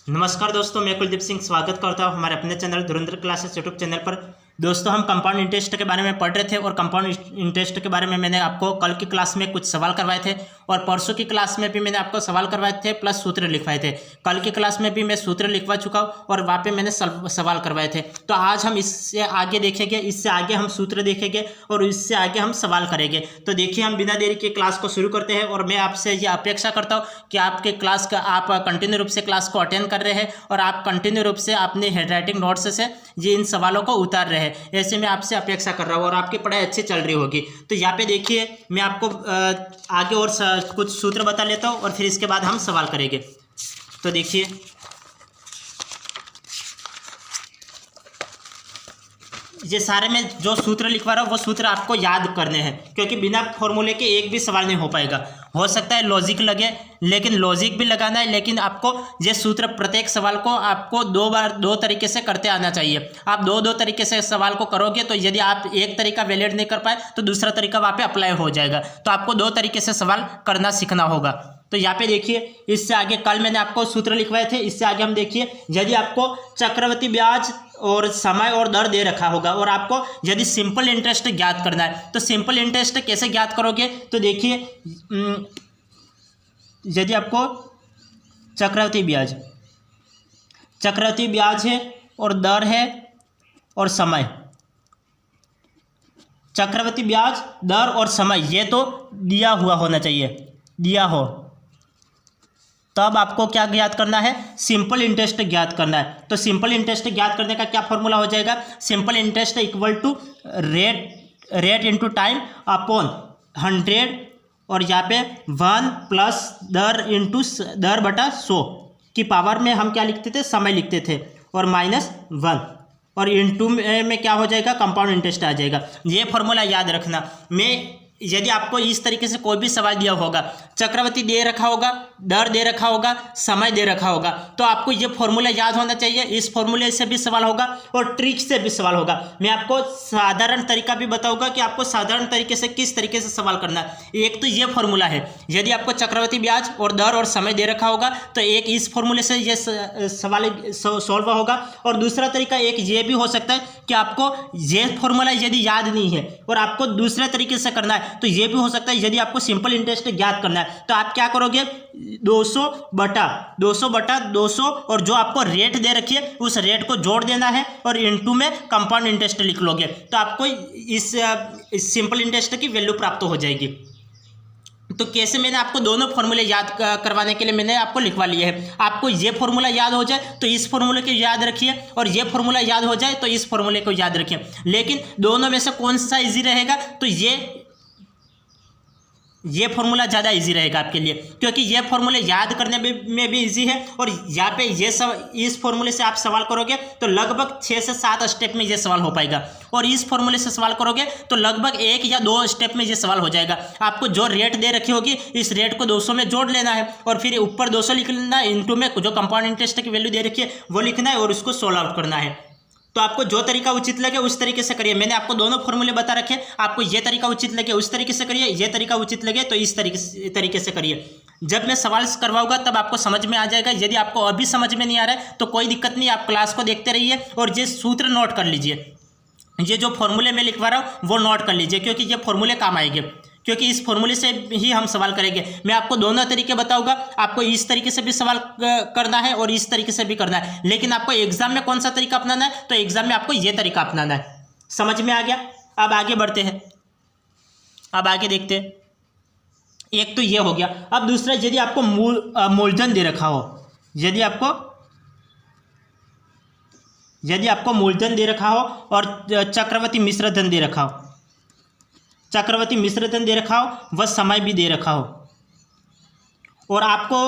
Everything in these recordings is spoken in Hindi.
नमस्कार दोस्तों, मैं कुलदीप सिंह स्वागत करता हूं हमारे अपने चैनल धुरंधर क्लासेस यूट्यूब चैनल पर। दोस्तों, हम कंपाउंड इंटरेस्ट के बारे में पढ़ रहे थे और कंपाउंड इंटरेस्ट के बारे में मैंने आपको कल की क्लास में कुछ सवाल करवाए थे और परसों की क्लास में भी मैंने आपको सवाल करवाए थे प्लस सूत्र लिखवाए थे। कल की क्लास में भी मैं सूत्र लिखवा चुका हूँ और वहाँ पे मैंने सवाल करवाए थे। तो आज हम इससे आगे देखेंगे, इससे आगे हम सूत्र देखेंगे और इससे आगे हम सवाल करेंगे। तो देखिए, हम बिना देरी के क्लास को शुरू करते हैं और मैं आपसे ये अपेक्षा करता हूँ कि आपके क्लास का आप कंटिन्यू रूप से क्लास को अटेंड कर रहे हैं और आप कंटिन्यू रूप से अपने हैंडराइटिंग नोट्स से ये इन सवालों को उतार रहे हैं। ऐसे मैं आपसे अपेक्षा कर रहा हूँ और आपकी पढ़ाई अच्छी चल रही होगी। तो यहाँ पे देखिए, मैं आपको आगे और कुछ सूत्र बता लेता हूँ और फिर इसके बाद हम सवाल करेंगे। तो देखिए, ये सारे में जो सूत्र लिखवा रहा हूँ वो सूत्र आपको याद करने हैं, क्योंकि बिना फॉर्मूले के एक भी सवाल नहीं हो पाएगा। हो सकता है लॉजिक लगे, लेकिन लॉजिक भी लगाना है, लेकिन आपको ये सूत्र प्रत्येक सवाल को आपको दो तरीके से करते आना चाहिए। आप दो तरीके से सवाल को करोगे तो यदि आप एक तरीका वैलिड नहीं कर पाए तो दूसरा तरीका वहाँ पे अप्लाई हो जाएगा। तो आपको दो तरीके से सवाल करना सीखना होगा। तो यहाँ पे देखिए, इससे आगे कल मैंने आपको सूत्र लिखवाए थे। इससे आगे हम देखिए, यदि आपको चक्रवृद्धि ब्याज और समय और दर दे रखा होगा और आपको यदि सिंपल इंटरेस्ट ज्ञात करना है तो सिंपल इंटरेस्ट कैसे ज्ञात करोगे। तो देखिए, यदि आपको चक्रवृद्धि ब्याज है और दर है और समय, चक्रवृद्धि ब्याज, दर और समय ये तो दिया हुआ होना चाहिए, दिया हो, तब आपको क्या ज्ञात करना है, सिंपल इंटरेस्ट ज्ञात करना है। तो सिंपल इंटरेस्ट ज्ञात करने का क्या फॉर्मूला हो जाएगा, simple interest equal to rate into time upon 100 और यहाँ पे 1 प्लस दर इंटू दर बटा 100 की पावर में हम क्या लिखते थे, समय लिखते थे, और -1 और इंटू में क्या हो जाएगा, कंपाउंड इंटरेस्ट आ जाएगा। ये फॉर्मूला याद रखना। यदि आपको इस तरीके से कोई भी सवाल दिया होगा, चक्रवृद्धि दे रखा होगा, दर दे रखा होगा, समय दे रखा होगा, तो आपको ये फॉर्मूला याद होना चाहिए। इस फॉर्मूले से भी सवाल होगा और ट्रिक से भी सवाल होगा। मैं आपको साधारण तरीका भी बताऊंगा कि आपको साधारण तरीके से किस तरीके से सवाल करना है। एक तो ये फॉर्मूला है, यदि आपको चक्रवृद्धि ब्याज और दर और समय दे रखा होगा तो एक इस फॉर्मूले से ये सवाल सॉल्व होगा। और दूसरा तरीका एक ये भी हो सकता है कि आपको ये फॉर्मूला यदि याद नहीं है और आपको दूसरे तरीके से करना है तो ये भी हो सकता है। यदि आपको सिंपल इंटरेस्ट ज्ञात करना है तो आप क्या करोगे, 200 बटा 200 और जो आपको रेट दे रखी है उस रेट को जोड़ देना है और इनटू में कंपाउंड इंटरेस्ट लिख लोगे तो आपको इस सिंपल इंटरेस्ट की वैल्यू प्राप्त हो जाएगी। तो कैसे, मैंने आपको दोनों फॉर्मूले याद करवाने के लिए मैंने आपको लिखवा लिए हैं। आपको ये फॉर्मूला याद हो जाए तो इस फॉर्मूले को याद रखिए और ये फॉर्मूला याद हो जाए तो इस फॉर्मूले को याद रखिए। लेकिन दोनों में से कौन सा इजी रहेगा, तो ये फॉर्मूला ज़्यादा इजी रहेगा आपके लिए, क्योंकि ये फॉर्मूले याद करने में भी इजी है और यहाँ पे ये सब इस फॉर्मूले से आप सवाल करोगे तो लगभग 6 से 7 स्टेप में ये सवाल हो पाएगा और इस फॉर्मूले से सवाल करोगे तो लगभग 1 या 2 स्टेप में ये सवाल हो जाएगा। आपको जो रेट दे रखी होगी इस रेट को 200 में जोड़ लेना है और फिर ऊपर 200 लिख लेना है, इंटू में जो कंपाउंड इंटरेस्ट की वैल्यू दे रखी है वो लिखना है और उसको सोल्व आउट करना है। तो आपको जो तरीका उचित लगे उस तरीके से करिए। मैंने आपको दोनों फॉर्मूले बता रखे, आपको ये तरीका उचित लगे उस तरीके से करिए, ये तरीका उचित लगे तो इस तरीके से करिए। जब मैं सवाल करवाऊंगा तब आपको समझ में आ जाएगा। यदि आपको अभी समझ में नहीं आ रहा है तो कोई दिक्कत नहीं, आप क्लास को देखते रहिए और ये सूत्र नोट कर लीजिए। ये जो फॉर्मूले मैं लिखवा रहा हूँ वो नोट कर लीजिए, क्योंकि ये फॉर्मूले काम आएंगे, क्योंकि इस फॉर्मूले से ही हम सवाल करेंगे। मैं आपको दोनों तरीके बताऊंगा, आपको इस तरीके से भी सवाल करना है और इस तरीके से भी करना है। लेकिन आपको एग्जाम में कौन सा तरीका अपनाना है, तो एग्जाम में आपको ये तरीका अपनाना है। समझ में आ गया। अब आगे बढ़ते हैं, अब आगे देखते हैं। एक तो ये हो गया। अब दूसरा, यदि आपको मूलधन दे रखा हो, यदि आपको मूलधन दे रखा हो और चक्रवृद्धि मिश्र धन दे रखा हो, चक्रवृद्धि मिश्र धन दे रखा हो वह समय भी दे रखा हो और आपको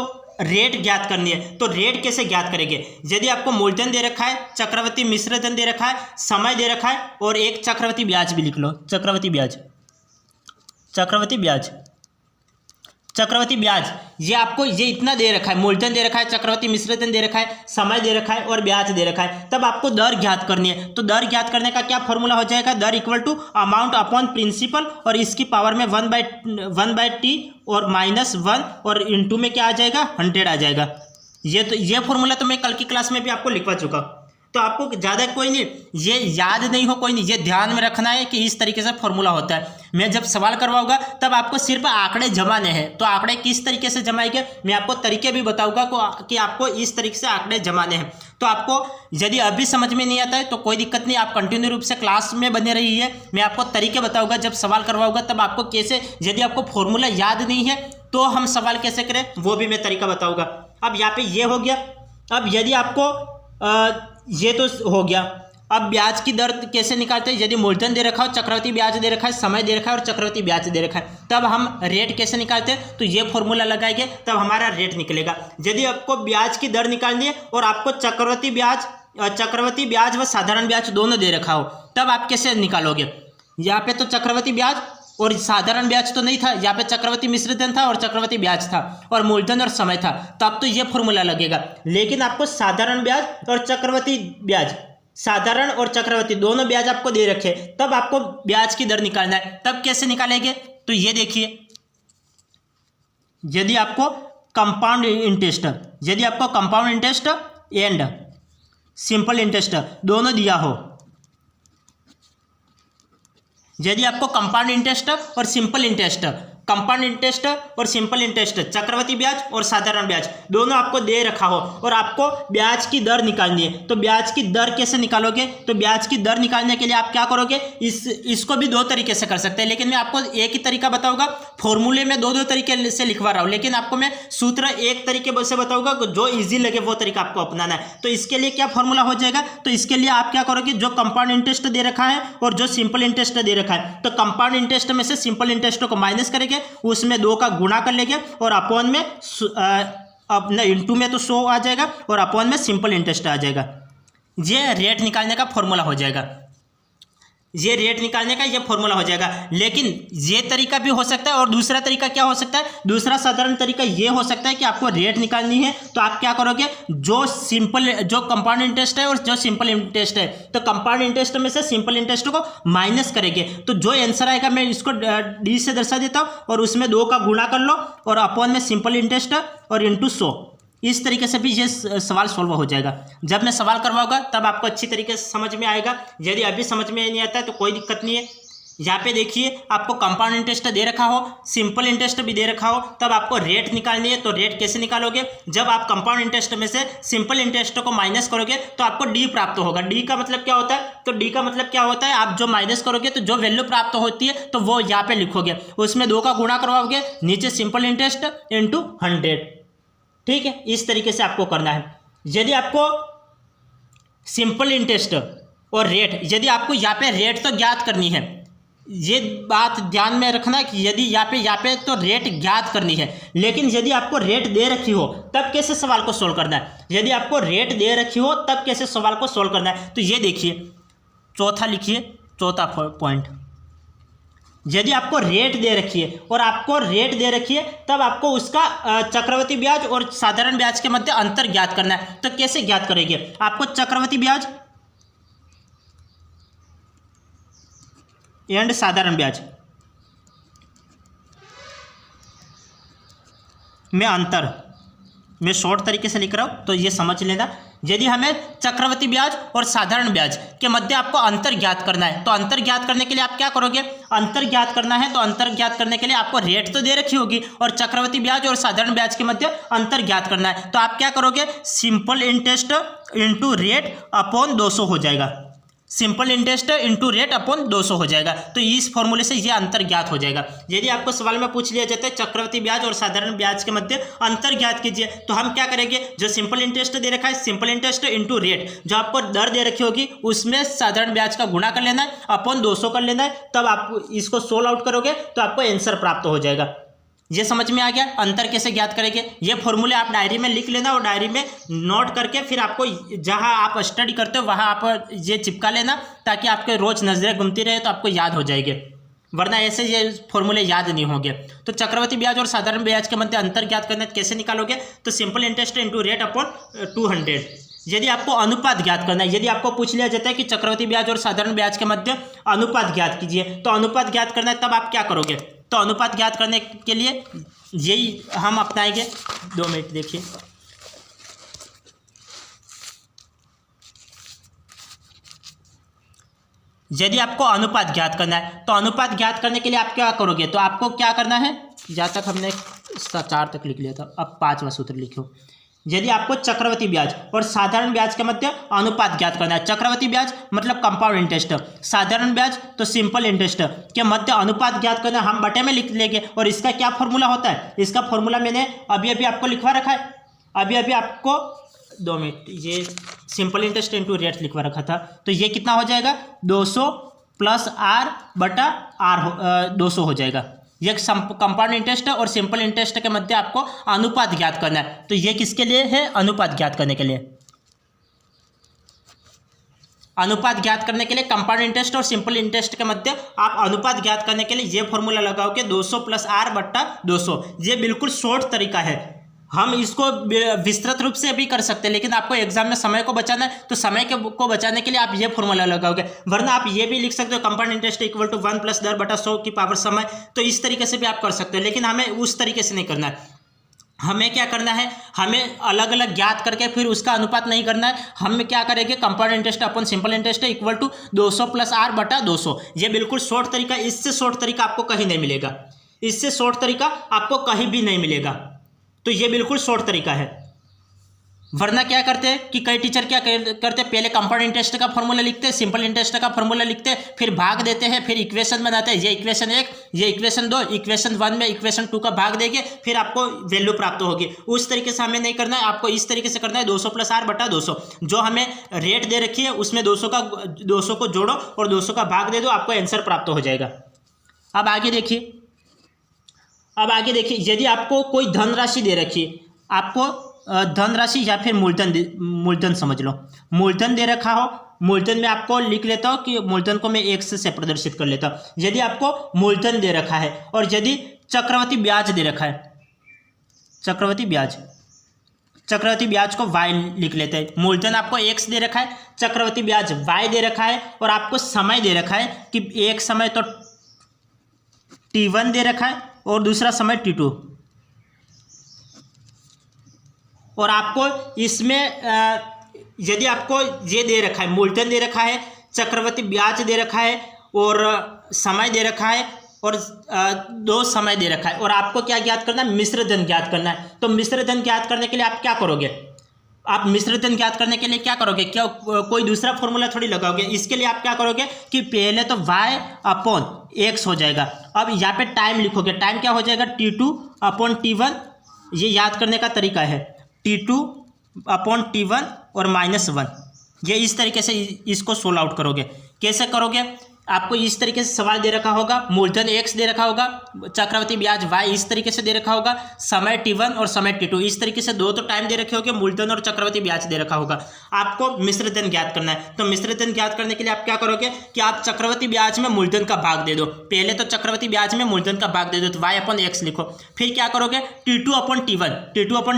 रेट ज्ञात करनी है, तो रेट कैसे ज्ञात करेंगे। यदि आपको मूलधन दे रखा है, चक्रवृद्धि मिश्र धन दे रखा है, समय दे रखा है और एक चक्रवृद्धि ब्याज भी लिख लो, चक्रवृद्धि ब्याज ये आपको ये इतना दे रखा है, मूलधन दे रखा है, चक्रवृद्धि मिश्र धन दे रखा है, समय दे रखा है और ब्याज दे रखा है। तब आपको दर ज्ञात करनी है। तो दर ज्ञात करने का क्या फॉर्मूला हो जाएगा, दर equal to amount upon principal और इसकी पावर में 1/t और -1 और इंटू में क्या आ जाएगा, 100 आ जाएगा। ये फॉर्मूला तो मैं कल की क्लास में भी आपको लिखवा चुका, तो आपको ज़्यादा कोई नहीं, ये याद नहीं हो कोई नहीं, ये ध्यान में रखना है कि इस तरीके से फॉर्मूला होता है। मैं जब सवाल करवाऊंगा तब आपको सिर्फ आंकड़े जमाने हैं, तो आंकड़े किस तरीके से जमाएंगे मैं आपको तरीके भी बताऊंगा कि आपको इस तरीके से आंकड़े जमाने हैं। तो आपको यदि अभी समझ में नहीं आता है तो कोई दिक्कत नहीं, आप कंटिन्यू रूप से क्लास में बने रहिए, मैं आपको तरीके बताऊँगा। जब सवाल करवाऊँगा तब आपको कैसे, यदि आपको फॉर्मूला याद नहीं है तो हम सवाल कैसे करें वो भी मैं तरीका बताऊँगा। अब यहाँ पे ये हो गया। अब यदि आपको ये तो हो गया, अब ब्याज की दर कैसे निकालते हैं, यदि मूलधन दे रखा हो, चक्रवृद्धि ब्याज दे रखा है, समय दे रखा है और चक्रवृद्धि ब्याज दे रखा है, तब हम रेट कैसे निकालते हैं, तो ये फॉर्मूला लगाएंगे तब हमारा रेट निकलेगा। यदि आपको ब्याज की दर निकालनी है और आपको चक्रवृद्धि ब्याज व साधारण ब्याज दोनों दे रखा हो, तब आप कैसे निकालोगे। यहाँ पे तो चक्रवृद्धि ब्याज और साधारण ब्याज तो नहीं था, यहाँ पे चक्रवृद्धि मिश्रित धन था और चक्रवृद्धि ब्याज था और मूलधन और समय था, तब तो ये फॉर्मूला लगेगा। लेकिन आपको साधारण ब्याज और चक्रवृद्धि ब्याज, साधारण और चक्रवृद्धि दोनों ब्याज आपको दे रखे, तब आपको ब्याज की दर निकालना है। तब कैसे निकालेंगे, तो ये देखिए, यदि आपको compound interest and simple interest दोनों दिया हो, यदि आपको कंपाउंड इंटरेस्ट और सिंपल इंटरेस्ट, चक्रवृद्धि ब्याज और साधारण ब्याज दोनों आपको दे रखा हो और आपको ब्याज की दर निकालनी है, तो ब्याज की दर कैसे निकालोगे, तो ब्याज की दर निकालने के लिए आप क्या करोगे, इसको भी दो तरीके से कर सकते हैं, लेकिन मैं आपको एक ही तरीका बताऊंगा। फॉर्मूले में दो तरीके से लिखवा रहा हूं, लेकिन आपको मैं सूत्र एक तरीके से बताऊंगा, जो इजी लगे वो तरीका आपको अपनाना है। तो इसके लिए क्या फॉर्मूला हो जाएगा, तो इसके लिए आप क्या करोगे, जो कंपाउंड इंटरेस्ट दे रखा है और जो सिंपल इंटरेस्ट दे रखा है, तो कंपाउंड इंटरेस्ट में से सिंपल इंटरेस्ट को माइनस करेंगे, उसमें 2 का गुणा कर लेंगे और अपॉन में इंटू में तो 100 आ जाएगा और अपॉन में सिंपल इंटरेस्ट आ जाएगा। ये रेट निकालने का फॉर्मूला हो जाएगा, ये रेट निकालने का ये फॉर्मूला हो जाएगा। लेकिन ये तरीका भी हो सकता है और दूसरा तरीका क्या हो सकता है, दूसरा साधारण तरीका ये हो सकता है कि आपको रेट निकालनी है तो आप क्या करोगे, जो कंपाउंड इंटरेस्ट है और जो सिंपल इंटरेस्ट है, तो कंपाउंड इंटरेस्ट में से सिंपल इंटरेस्ट को माइनस करेंगे, तो जो आंसर आएगा मैं इसको डी से दर्शा देता हूँ और उसमें 2 का गुणा कर लो और अपॉन में सिंपल इंटरेस्ट और इंटू 100, इस तरीके से भी ये सवाल सॉल्व हो जाएगा। जब मैं सवाल करवाऊंगा तब आपको अच्छी तरीके से समझ में आएगा। यदि अभी समझ में नहीं आता है तो कोई दिक्कत नहीं है। यहाँ पे देखिए, आपको कंपाउंड इंटरेस्ट दे रखा हो, सिंपल इंटरेस्ट भी दे रखा हो, तब आपको रेट निकालनी है। तो रेट कैसे निकालोगे, जब आप कंपाउंड इंटरेस्ट में से सिंपल इंटरेस्ट को माइनस करोगे तो आपको डी प्राप्त होगा। डी का मतलब क्या होता है, तो डी का मतलब क्या होता है, आप जो माइनस करोगे तो जो वैल्यू प्राप्त होती है तो वो यहाँ पे लिखोगे, उसमें 2 का गुणा करवाओगे, नीचे सिंपल इंटरेस्ट इंटू 100। ठीक है, इस तरीके से आपको करना है। यदि आपको सिंपल इंटरेस्ट और रेट, यदि आपको यहाँ पे रेट तो ज्ञात करनी है, ये बात ध्यान में रखना कि यदि यहाँ पे तो रेट ज्ञात करनी है, लेकिन यदि आपको रेट दे रखी हो तब कैसे सवाल को सोल्व करना है, यदि आपको रेट दे रखी हो तब कैसे सवाल को सोल्व करना है। तो ये देखिए, चौथा लिखिए, चौथा पॉइंट, यदि आपको रेट दे रखी है और आपको रेट दे रखी है तब आपको उसका चक्रवृद्धि ब्याज और साधारण ब्याज के मध्य अंतर ज्ञात करना है। तो कैसे ज्ञात करेंगे, आपको चक्रवृद्धि ब्याज एंड साधारण ब्याज में अंतर, मैं शॉर्ट तरीके से लिख रहा हूं तो ये समझ लेना। यदि हमें चक्रवृद्धि ब्याज और साधारण ब्याज के मध्य आपको अंतर ज्ञात करना है, तो अंतर ज्ञात करने के लिए आप क्या करोगे, अंतर ज्ञात करना है तो अंतर ज्ञात करने के लिए आपको रेट तो दे रखी होगी और चक्रवृद्धि ब्याज और साधारण ब्याज के मध्य अंतर ज्ञात करना है, तो आप क्या करोगे, simple interest into rate upon 200 हो जाएगा, simple interest into rate upon 200 हो जाएगा। तो इस फॉर्मूले से ये अंतर ज्ञात हो जाएगा। यदि आपको सवाल में पूछ लिया जाता है चक्रवृद्धि ब्याज और साधारण ब्याज के मध्य अंतर ज्ञात कीजिए, तो हम क्या करेंगे, जो सिंपल इंटरेस्ट दे रखा है, सिंपल इंटरेस्ट इंटू रेट, जो आपको दर दे रखी होगी उसमें साधारण ब्याज का गुणा कर लेना है, अपॉन 200 कर लेना है, तब आप इसको सोल्व आउट करोगे तो आपको आंसर प्राप्त हो जाएगा। ये समझ में आ गया, अंतर कैसे ज्ञात करेंगे। ये फॉर्मूले आप डायरी में लिख लेना और डायरी में नोट करके फिर आपको जहां आप स्टडी करते हो वहां आप ये चिपका लेना, ताकि आपके रोज नजरें घूमती रहे तो आपको याद हो जाएंगे, वरना ऐसे ये फॉर्मूले याद नहीं होंगे। तो चक्रवृद्धि ब्याज और साधारण ब्याज के मध्य अंतर ज्ञात करना कैसे निकालोगे, तो simple interest into rate upon 200। यदि आपको अनुपात ज्ञात करना है, यदि आपको पूछ लिया जाता है कि चक्रवृद्धि ब्याज और साधारण ब्याज के मध्य अनुपात ज्ञात कीजिए, तो अनुपात ज्ञात करना है तब आप क्या करोगे, तो अनुपात ज्ञात करने के लिए यही हम अपनाएंगे। 2 मिनट देखिए, यदि आपको अनुपात ज्ञात करना है तो अनुपात ज्ञात करने के लिए आप क्या करोगे, तो आपको क्या करना है, जहाँ तक हमने 4 तक लिख लिया था, अब 5वां सूत्र लिखो। यदि आपको चक्रवृद्धि ब्याज और साधारण ब्याज के मध्य अनुपात ज्ञात करना है, चक्रवृद्धि ब्याज मतलब कंपाउंड इंटरेस्ट, साधारण ब्याज तो सिंपल इंटरेस्ट के मध्य अनुपात ज्ञात करना, हम बटे में लिख लेंगे। और इसका क्या फॉर्मूला होता है, इसका फॉर्मूला मैंने अभी अभी आपको लिखवा रखा है, अभी अभी आपको 2 मिनट, ये सिंपल इंटरेस्ट इंटू रेट लिखवा रखा था। तो ये कितना हो जाएगा, 200 प्लस आर बटा आर 200 हो जाएगा। ये कंपाउंड इंटरेस्ट और सिंपल इंटरेस्ट के मध्य आपको अनुपात ज्ञात करना है। तो ये किसके लिए है, अनुपात ज्ञात करने के लिए। अनुपात ज्ञात करने के लिए कंपाउंड इंटरेस्ट और सिंपल इंटरेस्ट के मध्य आप अनुपात ज्ञात करने के लिए ये फॉर्मूला लगाओगे 200 प्लस आर बट्टा 200। ये बिल्कुल शॉर्ट तरीका है, हम इसको विस्तृत रूप से भी कर सकते हैं, लेकिन आपको एग्जाम में समय को बचाना है तो समय को बचाने के लिए आप ये फॉर्मूला लगाओगे। वरना आप ये भी लिख सकते हो compound interest equal to 1 plus दर बटा 100 की पावर समय, तो इस तरीके से भी आप कर सकते हो। लेकिन हमें उस तरीके से नहीं करना है, हमें क्या करना है, हमें अलग अलग ज्ञात करके फिर उसका अनुपात नहीं करना है। हम क्या करेंगे, compound interest upon simple interest equal to 200 plus R बटा 200। ये बिल्कुल शॉर्ट तरीका, इससे शॉर्ट तरीका आपको कहीं नहीं मिलेगा, इससे शॉर्ट तरीका आपको कहीं भी नहीं मिलेगा। तो ये बिल्कुल शॉर्ट तरीका है। वरना क्या करते हैं कि कई टीचर क्या करते हैं, पहले कंपाउंड इंटरेस्ट का फॉर्मूला लिखते हैं, सिंपल इंटरेस्ट का फॉर्मूला लिखते हैं, फिर भाग देते हैं, फिर इक्वेशन बनाते हैं, ये इक्वेशन 1, ये इक्वेशन 2, इक्वेशन 1 में इक्वेशन 2 का भाग देंगे, फिर आपको वैल्यू प्राप्त होगी। उस तरीके से हमें नहीं करना है, आपको इस तरीके से करना है 200 प्लस आर बटा 200। जो हमें रेट दे रखी है उसमें 200 को जोड़ो और 200 का भाग दे दो, आपको आंसर प्राप्त हो जाएगा। अब आगे देखिए, यदि आपको कोई धनराशि दे रखी है, आपको धनराशि या फिर मूलधन समझ लो, मूलधन दे रखा हो, मूलधन में आपको लिख लेता हूँ कि मूलधन को मैं x से प्रदर्शित कर लेता हूँ। यदि आपको मूलधन दे रखा है और यदि चक्रवृद्धि ब्याज दे रखा है, चक्रवृद्धि ब्याज को y लिख लेते हैं। मूलधन आपको x दे रखा है, चक्रवृद्धि ब्याज y दे रखा है, और आपको समय दे रखा है कि एक समय तो t1 दे रखा है और दूसरा समय t2, और आपको इसमें यदि आपको ये दे रखा है, मूलधन दे रखा है, चक्रवृद्धि ब्याज दे रखा है और समय दे रखा है और 2 समय दे रखा है, और आपको क्या ज्ञात करना है, मिश्र धन ज्ञात करना है। तो मिश्र धन ज्ञात करने के लिए आप क्या करोगे, आप मिश्र धन ज्ञात करने के लिए क्या करोगे, क्या कोई दूसरा फॉर्मूला थोड़ी लगाओगे। इसके लिए आप क्या करोगे कि पहले तो y अपॉन x हो जाएगा। अब यहाँ पे टाइम लिखोगे, टाइम क्या हो जाएगा, t2 अपॉन t1। ये याद करने का तरीका है, t2 अपॉन t1 और -1। ये इस तरीके से इसको सोल्व आउट करोगे। कैसे करोगे, आपको इस तरीके से सवाल दे रखा होगा, मूलधन x दे रखा होगा, चक्रवृद्धि ब्याज y इस तरीके से दे रखा होगा, समय t1 और समय t2 इस तरीके से 2 तो टाइम दे रखे होंगे, मूलधन और चक्रवृद्धि ब्याज दे रखा होगा। आपको मिश्र धन ज्ञात करना है। तो मिश्र धन ज्ञात करने के लिए आप क्या करोगे कि आप चक्रवृद्धि ब्याज में मूलधन का भाग दे दो। पहले तो चक्रवृद्धि ब्याज में मूलधन का भाग दे दो, तो y अपॉन x लिखो। फिर क्या करोगे, t2 अपॉन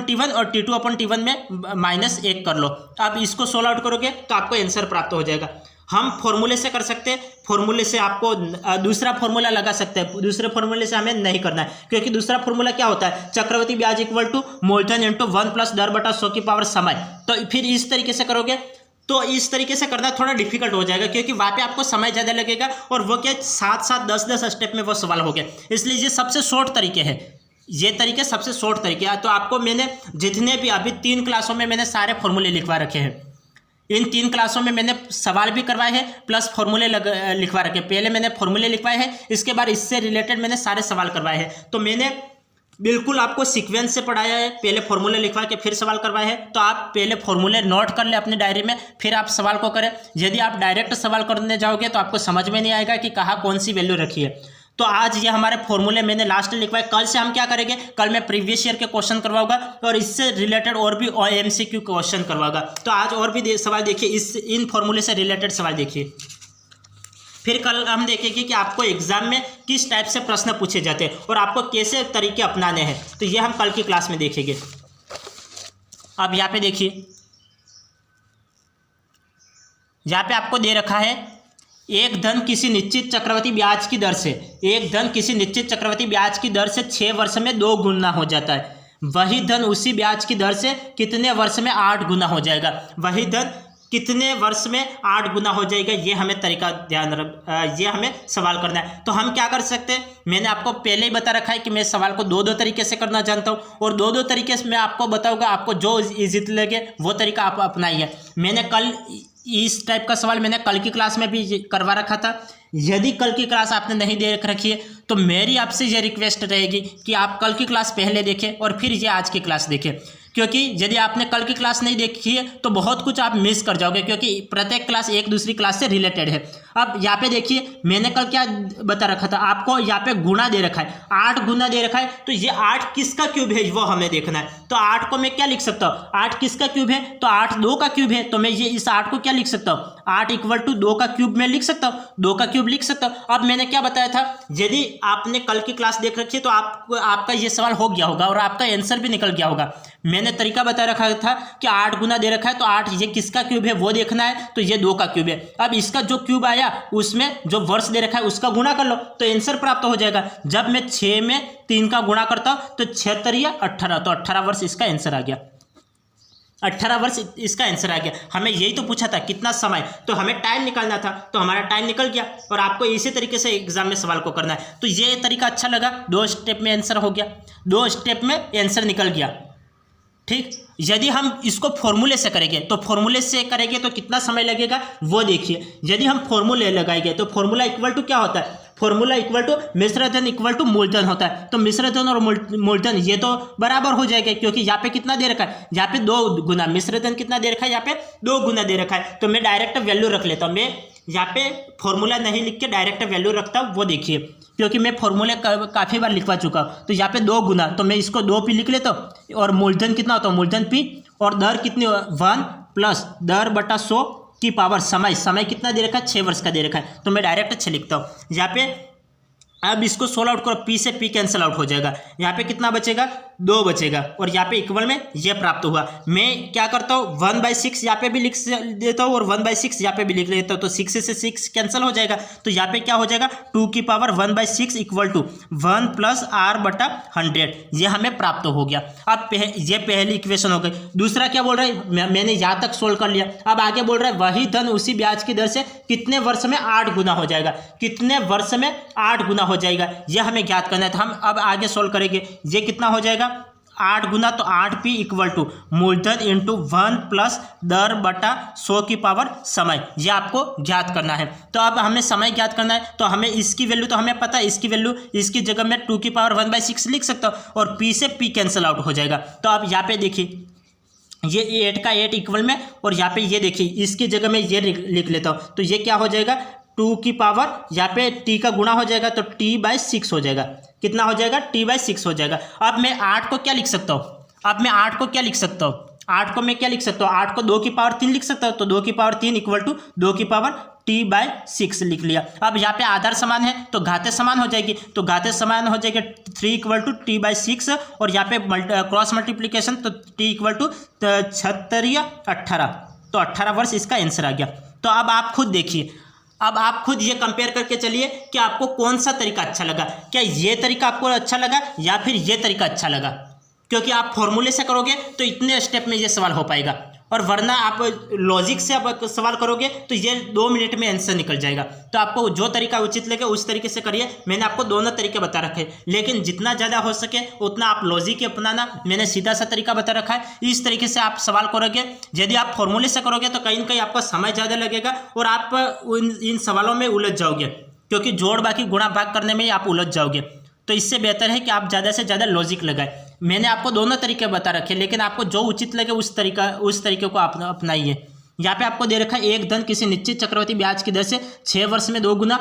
t1 और t2 अपॉन t1 में -1 कर लो। अब इसको सोल्व आउट करोगे तो आपको आंसर प्राप्त हो जाएगा। हम फॉर्मूले से कर सकते हैं, फॉर्मूले से आपको दूसरा फॉर्मूला लगा सकते हैं, दूसरे फॉर्मूले से हमें नहीं करना है, क्योंकि दूसरा फॉर्मूला क्या होता है, चक्रवृद्धि ब्याज इक्वल टू मूलधन इंटू 1 प्लस दर बटा 100 की पावर समय। तो फिर इस तरीके से करोगे, तो इस तरीके से करना थोड़ा डिफिकल्ट हो जाएगा, क्योंकि वहाँ पे आपको समय ज़्यादा लगेगा और वो क्या 7-7 10-10 स्टेप में वो सवाल हो गया। इसलिए ये सबसे शॉर्ट तरीके हैं, ये तरीके सबसे शॉर्ट तरीके हैं। तो आपको मैंने जितने भी अभी 3 क्लासों में मैंने सारे फॉर्मूले लिखवा रखे हैं, इन 3 क्लासों में मैंने सवाल भी करवाए हैं प्लस फॉर्मूले लिखवा रखे। पहले मैंने फॉर्मूले लिखवाए हैं, इसके बाद इससे रिलेटेड मैंने सारे सवाल करवाए हैं। तो मैंने बिल्कुल आपको सीक्वेंस से पढ़ाया है, पहले फॉर्मूले लिखवा के फिर सवाल करवाए हैं। तो आप पहले फॉर्मूले नोट कर ले अपनी डायरी में, फिर आप सवाल को करें। यदि आप डायरेक्ट सवाल करने जाओगे तो आपको समझ में नहीं आएगा कि कहाँ कौन सी वैल्यू रखी है। तो आज ये हमारे फॉर्मूले मैंने लास्ट लिखवाए। कल से हम क्या करेंगे, कल मैं प्रीवियस ईयर के क्वेश्चन करवाऊंगा और इससे रिलेटेड और भी MCQ क्वेश्चन करवाऊंगा। तो आज और भी सवाल देखिए, इन फॉर्मूले से रिलेटेड सवाल देखिए। फिर कल हम देखेंगे कि आपको एग्जाम में किस टाइप से प्रश्न पूछे जाते हैं और आपको कैसे तरीके अपनाने हैं। तो ये हम कल की क्लास में देखेंगे। अब यहाँ पे देखिए, यहाँ पे आपको दे रखा है एक धन किसी निश्चित चक्रवृद्धि ब्याज की दर से, एक धन किसी निश्चित चक्रवृद्धि ब्याज की दर से 6 वर्ष में 2 गुना हो जाता है। वही धन उसी ब्याज की दर से कितने वर्ष में 8 गुना हो जाएगा। वही धन कितने वर्ष में 8 गुना हो जाएगा, ये हमें तरीका ये हमें सवाल करना है। तो हम क्या कर सकते हैं, मैंने आपको पहले ही बता रखा है कि मैं सवाल को दो तरीके से करना जानता हूँ और दो तरीके से मैं आपको बताऊंगा, आपको जो इजी लगे वो तरीका आप अपनाइए। मैंने कल इस टाइप का सवाल मैंने कल की क्लास में भी करवा रखा था। यदि कल की क्लास आपने नहीं देख रखी है तो मेरी आपसे ये रिक्वेस्ट रहेगी कि आप कल की क्लास पहले देखें और फिर ये आज की क्लास देखें, क्योंकि यदि आपने कल की क्लास नहीं देखी है तो बहुत कुछ आप मिस कर जाओगे, क्योंकि प्रत्येक क्लास एक दूसरी क्लास से रिलेटेड है। अब यहाँ पे देखिए मैंने कल क्या बता रखा था आपको, यहाँ पे गुणा दे रखा है, 8 गुना दे रखा है, तो ये 8 किसका क्यूब है वो हमें देखना है। तो 8 को मैं क्या लिख सकता हूँ, 8 किसका क्यूब है, तो 8 2 का क्यूब है, तो मैं ये इस 8 को क्या लिख सकता हूँ, 8 = 2 का क्यूब मैं लिख सकता हूँ, 2 का क्यूब लिख सकता हूँ। अब मैंने क्या बताया था, यदि आपने कल की क्लास देख रखी है तो आपका ये सवाल हो गया होगा और आपका आंसर भी निकल गया होगा। मैंने तरीका बता रखा था कि 8 गुना दे रखा है तो 8 ये किसका क्यूब है वो देखना है, तो ये 2 का क्यूब है। अब इसका जो क्यूब आया उसमें जो वर्ष दे रखा है उसका गुणा कर लो तो आंसर प्राप्त हो जाएगा। जब मैं 6 में 3 का गुणा करता हूं तो 6 × 18, तो 18 वर्ष इसका आंसर आ गया, 18 वर्ष इसका आंसर आ गया। हमें यही तो पूछा था कितना समय, तो हमें टाइम निकालना था, तो हमारा टाइम निकल गया और आपको इसी तरीके से एग्जाम में सवाल को करना है। तो ये तरीका अच्छा लगा, 2 स्टेप में आंसर हो गया, 2 स्टेप में आंसर निकल गया। ठीक, यदि हम इसको फॉर्मूले से करेंगे तो फॉर्मूले से करेंगे तो कितना समय लगेगा वो देखिए। यदि हम फॉर्मूले लगाएंगे तो फॉर्मूला इक्वल टू क्या होता है, फॉर्मूला इक्वल टू मिश्र धन इक्वल टू मूलधन होता है। तो मिश्र धन और मूलधन ये तो बराबर हो जाएगा, क्योंकि यहाँ पे कितना दे रखा है, यहाँ पे 2 गुना, मिश्र धन कितना दे रखा है, यहाँ पे 2 गुना दे रखा है। तो मैं डायरेक्ट वैल्यू रख लेता हूँ, मैं यहाँ पे फॉर्मूला नहीं लिख के डायरेक्ट वैल्यू रखता हूँ, वो देखिए, क्योंकि मैं फॉर्मूले काफ़ी बार लिखवा चुका हूँ। तो यहाँ पे 2 गुना, तो मैं इसको 2 p लिख लेता हूँ और मूलधन कितना होता है, मूलधन p, और दर कितनी 1 प्लस दर बटा 100 की पावर समय कितना दे रखा है, 6 वर्ष का दे रखा है, तो मैं डायरेक्ट 6 लिखता हूँ। यहाँ पे अब इसको सोल्व आउट करो, p से p कैंसिल आउट हो जाएगा, यहाँ पे कितना बचेगा, 2 बचेगा, और यहाँ पे इक्वल में ये प्राप्त हुआ। मैं क्या करता हूँ 1/6 यहाँ पे भी लिख देता हूँ और 1/6 यहाँ पे भी लिख लेता हूँ, तो 6 से 6 कैंसिल हो जाएगा। तो यहाँ पे क्या हो जाएगा, 2 की पावर 1/6 इक्वल टू 1 + r/100, ये हमें प्राप्त हो गया। अब ये पहली इक्वेशन हो गई। दूसरा क्या बोल रहा है, मैंने यहाँ तक सोल्व कर लिया, अब आगे बोल रहा है वही धन उसी ब्याज की दर से कितने वर्ष में 8 गुना हो जाएगा, कितने वर्ष में 8 गुना हो जाएगा, यह हमें ज्ञात करना है। तो हम अब आगे सोल्व करेंगे, ये कितना हो जाएगा, 8 गुना, तो 8p = मूलधन इंटू 1 प्लस दर बटा 100 की पावर समय, ये आपको ज्ञात करना है। तो अब हमें समय ज्ञात करना है, तो हमें इसकी वैल्यू तो हमें पता है, इसकी वैल्यू इसकी जगह में 2 की पावर 1/6 लिख सकता हूँ और p से p कैंसिल आउट हो जाएगा। तो अब यहाँ पे देखिए ये 8 का 8 इक्वल में, और यहाँ पे ये देखिए इसकी जगह में ये लिख लेता हूँ, तो ये क्या हो जाएगा, 2 की पावर, यहाँ पे t का गुणा हो जाएगा तो t/6 हो जाएगा, कितना हो जाएगा, t/6 हो जाएगा। अब मैं 8 को क्या लिख सकता हूँ, अब मैं 8 को क्या लिख सकता हूँ, 8 को मैं क्या लिख सकता हूँ, 8 को 2 की पावर 3 लिख सकता हूँ, तो 2 की पावर 3 इक्वल टू 2 की पावर t/6 लिख लिया। अब यहाँ पे आधार समान है तो घातें समान हो जाएगी, तो घातें समान हो जाएगी, 3 = t/6, और यहाँ पे क्रॉस मल्टीप्लीकेशन, तो t = 76 18, तो 18 वर्ष इसका आंसर आ गया। तो अब आप खुद देखिए, अब आप खुद ये कंपेयर करके चलिए कि आपको कौन सा तरीका अच्छा लगा, क्या ये तरीका आपको अच्छा लगा या फिर ये तरीका अच्छा लगा, क्योंकि आप फॉर्मूले से करोगे तो इतने स्टेप में ये सवाल हो पाएगा, और वरना आप लॉजिक से आप सवाल करोगे तो ये 2 मिनट में आंसर निकल जाएगा। तो आपको जो तरीका उचित लगे उस तरीके से करिए। मैंने आपको दोनों तरीके बता रखे, लेकिन जितना ज़्यादा हो सके उतना आप लॉजिक ही अपनाना। मैंने सीधा सा तरीका बता रखा है, इस तरीके से आप सवाल करोगे। यदि आप फॉर्मूले से करोगे तो कहीं ना कहीं आपका समय ज़्यादा लगेगा और आप इन सवालों में उलझ जाओगे, क्योंकि जोड़ बाकी गुणा भाग करने में ही आप उलझ जाओगे। तो इससे बेहतर है कि आप ज़्यादा से ज़्यादा लॉजिक लगाएं। मैंने आपको दोनों तरीके बता रखे, लेकिन आपको जो उचित लगे उस तरीके को आप अपनाइए। यहाँ पे आपको दे रखा है एक धन किसी निश्चित चक्रवर्ती ब्याज की दर से 6 वर्ष में 2 गुना,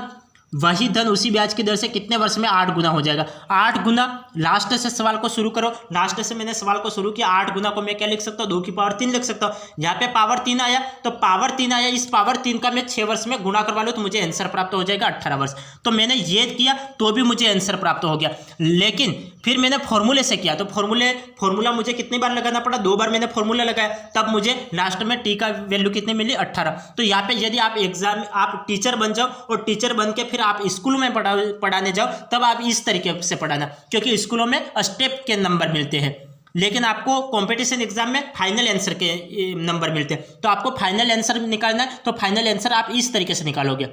वही धन उसी ब्याज की दर से कितने वर्ष में 8 गुना हो जाएगा। 8 गुना, लास्ट से सवाल को शुरू करो, लास्ट से मैंने सवाल को शुरू किया। 8 गुना को मैं क्या लिख सकता हूँ, 2 की पावर 3 लिख सकता हूँ। यहाँ पे पावर 3 आया तो पावर 3 आया, इस पावर 3 का मैं 6 वर्ष में गुणा करवा लूँ तो मुझे आंसर प्राप्त हो जाएगा 18 वर्ष। तो मैंने ये किया तो भी मुझे आंसर प्राप्त हो गया, लेकिन फिर मैंने फॉर्मूले से किया तो फॉर्मूला मुझे कितनी बार लगाना पड़ा, 2 बार मैंने फॉर्मूला लगाया, तब मुझे लास्ट में टी का वैल्यू कितनी मिली, 18। तो यहाँ पे यदि आप टीचर बन जाओ और टीचर बन के फिर आप स्कूल में पढ़ाने जाओ, तब आप इस तरीके से पढ़ाना, क्योंकि स्कूलों में स्टेप के नंबर मिलते हैं। लेकिन आपको कंपटीशन एग्जाम में फाइनल आंसर के नंबर मिलते हैं। तो आपको फाइनल आंसर निकालना है तो फाइनल आंसर आप इस तरीके से निकालोगे,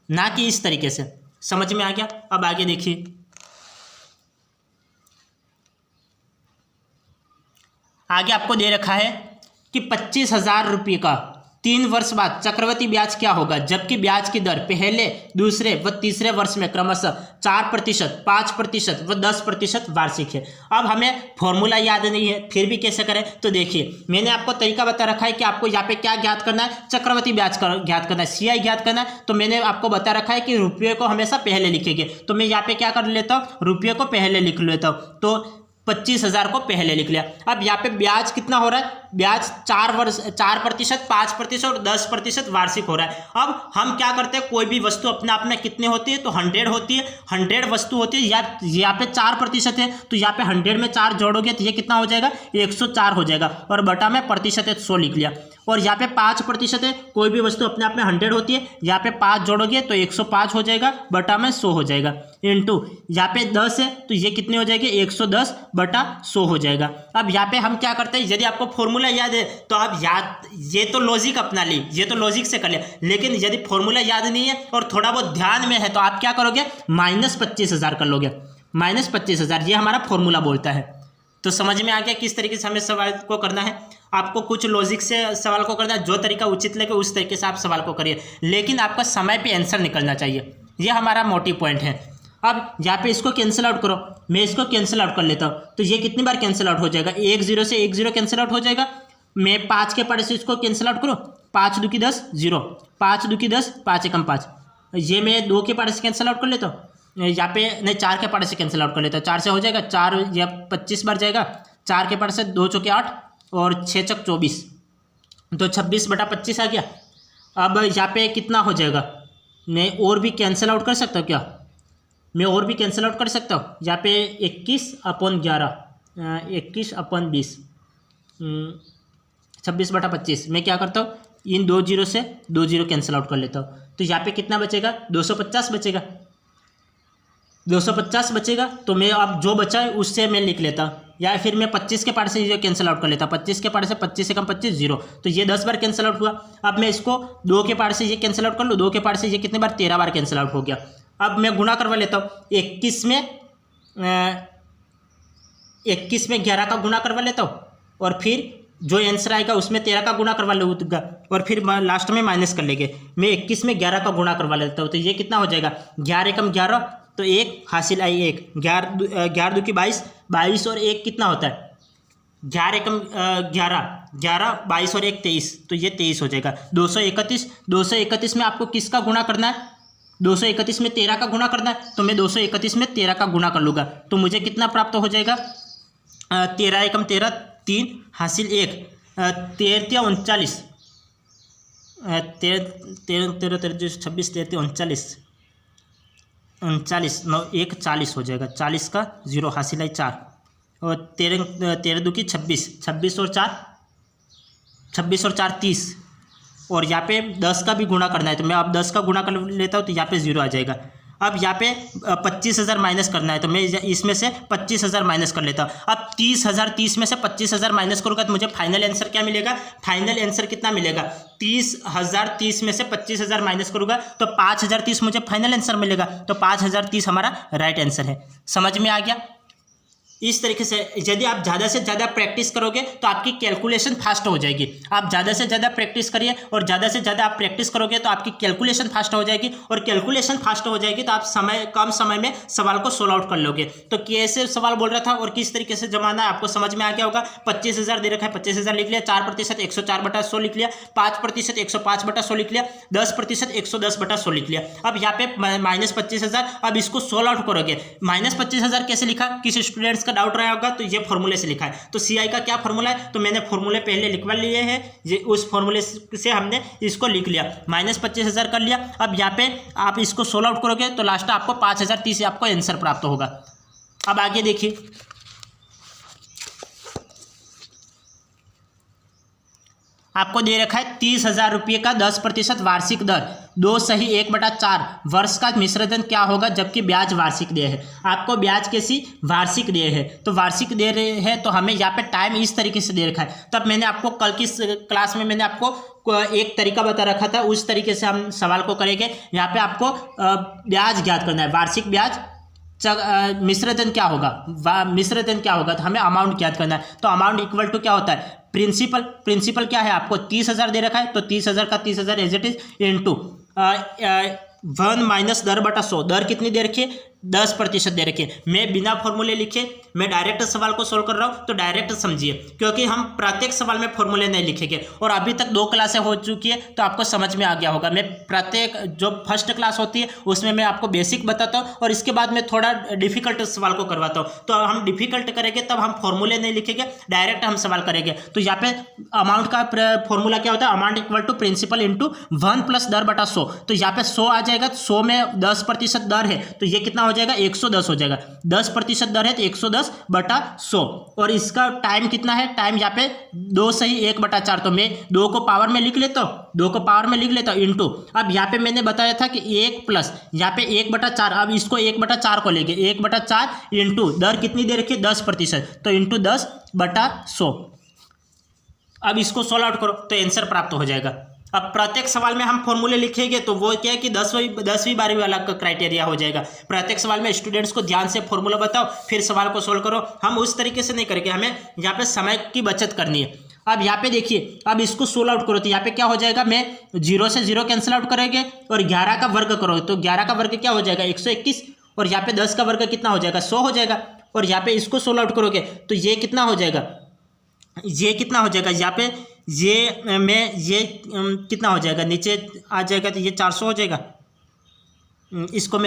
ना कि इस तरीके से। समझ में आ गया? अब आगे देखिए, आगे आपको दे रखा है कि 25,000 रुपये का 3 वर्ष बाद चक्रवृद्धि ब्याज क्या होगा, जबकि ब्याज की दर पहले, दूसरे व तीसरे वर्ष में क्रमशः 4%, 5% व 10% वार्षिक है। अब हमें फॉर्मूला याद नहीं है, फिर भी कैसे करें? तो देखिए, मैंने आपको तरीका बता रखा है कि आपको यहाँ पे क्या ज्ञात करना है, चक्रवृद्धि ब्याज ज्ञात करना है, CI ज्ञात करना है। तो मैंने आपको बता रखा है कि रुपये को हमेशा पहले लिखेंगे। तो मैं यहाँ पे क्या कर लेता हूँ, रुपये को पहले लिख लेता हूँ। तो 25,000 को पहले लिख लिया। अब यहाँ पे ब्याज कितना हो रहा है, ब्याज 4%, 5% और 10% वार्षिक हो रहा है। अब हम क्या करते हैं, कोई भी वस्तु अपने आप में कितने होती है, तो 100 होती है, 100 वस्तु होती है। यहाँ पे 4% है, तो यहाँ पे 100 में 4 जोड़ोगे तो ये कितना हो जाएगा, 104 हो जाएगा, और बटा में प्रतिशत है 100 लिख लिया। और यहाँ पे 5% है, कोई भी वस्तु अपने आप में 100 होती है, यहाँ पे 5 जोड़ोगे तो 105 हो जाएगा, बटा में 100 हो जाएगा, इंटू यहाँ पे 10 है तो ये कितने हो जाएंगे, 110 बटा 100 हो जाएगा। अब यहाँ पे हम क्या करते हैं, यदि आपको फॉर्मूला याद है तो आप याद, ये तो लॉजिक अपना ली, ये तो लॉजिक से कर लिया, लेकिन यदि फॉर्मूला याद नहीं है और थोड़ा बहुत ध्यान में है तो आप क्या करोगे, -25,000 कर लोगे। -25,000 ये हमारा फॉर्मूला बोलता है। तो समझ में आ गया किस तरीके से हमें सवाल को करना है। आपको कुछ लॉजिक से सवाल को करना है, जो तरीका उचित लगे उस तरीके से आप सवाल को करिए, लेकिन आपका समय पे आंसर निकलना चाहिए। ये हमारा मोटिव पॉइंट है। अब यहाँ पे इसको कैंसिल आउट करो, मैं इसको कैंसिल आउट कर लेता हूँ। तो ये कितनी बार कैंसिल आउट हो जाएगा, 1 0 से 1 0 कैंसिल आउट हो जाएगा। मैं 5 के पड़े से इसको कैंसिल आउट करो, 5 2 की 10 0, 5 2 की 10, 5 एकम 5। ये मैं 2 के पड़े से कैंसिल आउट कर लेता हूँ, यहाँ पे नहीं 4 के पड़े से कैंसिल आउट कर लेता हूँ। 4 से हो जाएगा, 4 या 25 बार जाएगा, 4 के पड़े से 2 चौके 8 और 6 चक 24, तो 26 बटा 25 आ गया। अब यहाँ पे कितना हो जाएगा, मैं और भी कैंसिल आउट कर सकता हूँ क्या, मैं और भी कैंसिल आउट कर सकता हूँ। यहाँ पे 21/11, 21/20, 26 बटा 25। मैं क्या करता हूँ, इन 2 0 से 2 0 कैंसिल आउट कर लेता हूँ। तो यहाँ पे कितना बचेगा, 250 बचेगा, 250 बचेगा। तो मैं अब जो बचा है उससे मैं लिख लेता हूँ, या फिर मैं 25 के पार्ट से ये कैंसिल आउट कर लेता। 25 के पार्ट से 25 एकम 25 0, तो ये 10 बार कैंसिल आउट हुआ। अब मैं इसको 2 के पार्ट से ये कैंसिल आउट कर लूँ, 2 के पार्ट से ये कितने बार, 13 बार कैंसिल आउट हो गया। अब मैं गुणा करवा लेता हूँ, 21 में 11 का गुणा करवा लेता हूँ, और फिर जो आंसर आएगा उसमें 13 का गुणा करवा लूँगा, और फिर लास्ट में माइनस कर लेंगे। मैं 21 में 11 का गुणा करवा लेता हूँ, तो ये कितना हो जाएगा, 11 एकम 11, तो 1 हासिल आई 1, 11 2 की 22, 22 और 1 कितना होता है, 11 एकम 11, 11 22 और 1 23, तो ये 23 हो जाएगा। 231 में आपको किसका गुणा करना है, 231 में 13 का गुणा करना है, तो मैं 231 में 13 का गुणा कर लूँगा, तो मुझे कितना प्राप्त हो जाएगा, 13 एकम 13, 3 हासिल 1, 13 39, 26 39 39 9 1 40 हो जाएगा, 40 का 0 हासिल है 4, और 13 2 की 26, 26 और 4 30, और यहाँ पे 10 का भी गुणा करना है, तो मैं अब 10 का गुणा कर लेता हूँ, तो यहाँ पे 0 आ जाएगा। अब यहाँ पे 25,000 माइनस करना है, तो मैं इसमें से 25,000 माइनस कर लेता हूँ। अब 30,000, 30 में से 25,000 माइनस करूँगा तो मुझे फाइनल आंसर क्या मिलेगा, फाइनल आंसर कितना मिलेगा, 30,000, 30 में से 25,000 माइनस करूँगा तो 5,030 मुझे फाइनल आंसर मिलेगा। तो 5,030 हमारा राइट आंसर है। समझ में आ गया? इस तरीके से यदि आप ज़्यादा से ज़्यादा प्रैक्टिस करोगे तो आपकी कैलकुलेशन फास्ट हो जाएगी। आप ज़्यादा से ज़्यादा प्रैक्टिस करिए, और ज़्यादा से ज़्यादा आप प्रैक्टिस करोगे तो आपकी कैलकुलेशन फास्ट हो जाएगी, और कैलकुलेशन फास्ट हो जाएगी तो आप कम समय में सवाल को सोल्व आउट कर लोगे। तो कैसे सवाल बोल रहा था और किस तरीके से जमाना है आपको समझ में आ गया होगा। 25,000 दे रखा है, 25,000 लिख लिया, 4% 104 बटा 100 लिख लिया, 5% 105 बटा 100 लिख लिया, 10% 110 बटा 100 लिख लिया। अब यहाँ पे -25,000, अब इसको सोल्व आउट करोगे। -25,000 कैसे लिखा, किसी स्टूडेंट्स का डाउट रहा होगा तो ये फॉर्मूले से लिखा है। तो CI का क्या फॉर्मूला है, तो मैंने फॉर्मूले पहले लिखवा लिए हैं, ये उस फॉर्मूले से हमने इसको लिख लिया, -25,000 कर लिया। अब यहाँ पे आप इसको सोल्व आउट करोगे तो लास्ट आपको 5,030 आपको आंसर प्राप्त होगा। अब आगे देखिए, आपको दे रखा है 30,000 रुपये का 10% वार्षिक दर 2 सही 1/4 वर्ष का मिश्रधन क्या होगा जबकि ब्याज वार्षिक देय है। आपको ब्याज कैसी वार्षिक देय है, तो वार्षिक दे रहे हैं तो हमें यहाँ पे टाइम इस तरीके से दे रखा है। तब मैंने आपको कल की क्लास में मैंने आपको एक तरीका बता रखा था, उस तरीके से हम सवाल को करेंगे। यहाँ पे आपको ब्याज ज्ञात करना है, वार्षिक ब्याज मिश्रधन क्या होगा, मिश्रधन क्या होगा, तो हमें अमाउंट ज्ञात करना है। तो अमाउंट इक्वल टू क्या होता है, प्रिंसिपल क्या है, आपको 30,000 दे रखा है तो 30,000 का 30,000 as it is into 1 minus दर बटा 100। दर कितनी दे रखी है, 10% दे रखी है। मैं बिना फॉर्मूले लिखे मैं डायरेक्ट सवाल को सोल्व कर रहा हूँ, तो डायरेक्ट समझिए, क्योंकि हम प्रत्येक सवाल में फॉर्मूले नहीं लिखेंगे। और अभी तक 2 क्लासें हो चुकी है तो आपको समझ में आ गया होगा। मैं प्रत्येक जो फर्स्ट क्लास होती है उसमें मैं आपको बेसिक बताता हूँ और इसके बाद मैं थोड़ा डिफिकल्ट सवाल को करवाता हूँ। तो हम डिफिकल्ट करेंगे तब हम फॉर्मूले नहीं लिखेंगे, डायरेक्ट हम सवाल करेंगे। तो यहाँ पे अमाउंट का फॉर्मूला क्या होता है, amount equal to principal into 1 plus दर बटा 100। तो यहाँ पे 100 आ जाएगा, 100 में 10% दर है तो ये कितना हो जाएगा, 110 हो जाएगा। 10% दर है तो 110 बटा 100। और इसका टाइम कितना है, टाइम यहाँ पे 2 सही 1/4। तो मैं 2 को पावर में लिख लेता हूँ, 2 को पावर में लिख लेता हूँ इंटू, अब यहाँ पे मैंने बताया था कि 1 प्लस यहाँ पे 1/4। अब इसको 1/4 को लेंगे, 1/4 इंटू दर कितनी दे रखी है 10%, तो इंटू 10/100। अब इसको सॉल्व आउट करो तो आंसर प्राप्त हो जाएगा। अब प्रत्येक सवाल में हम फॉर्मूले लिखेंगे तो वो क्या है कि 10वीं 12वीं वाला क्राइटेरिया हो जाएगा। प्रत्येक सवाल में स्टूडेंट्स को ध्यान से फॉर्मूला बताओ फिर सवाल को सोल्व करो। हम उस तरीके से नहीं करेंगे, हमें यहाँ पे समय की बचत करनी है। अब यहाँ पे देखिए, अब इसको सोल्व आउट करो तो यहाँ पे क्या हो जाएगा, मैं 0 से 0 कैंसिल आउट करेंगे और 11 का वर्ग करो तो 11 का वर्ग क्या हो जाएगा 121, और यहाँ पे 10 का वर्ग कितना हो जाएगा 100 हो जाएगा। और यहाँ पे इसको सोल्व आउट करोगे तो ये कितना हो जाएगा, ये कितना हो जाएगा, यहाँ पे ये में ये कितना हो जाएगा, नीचे आ जाएगा तो ये 400 हो जाएगा। इसको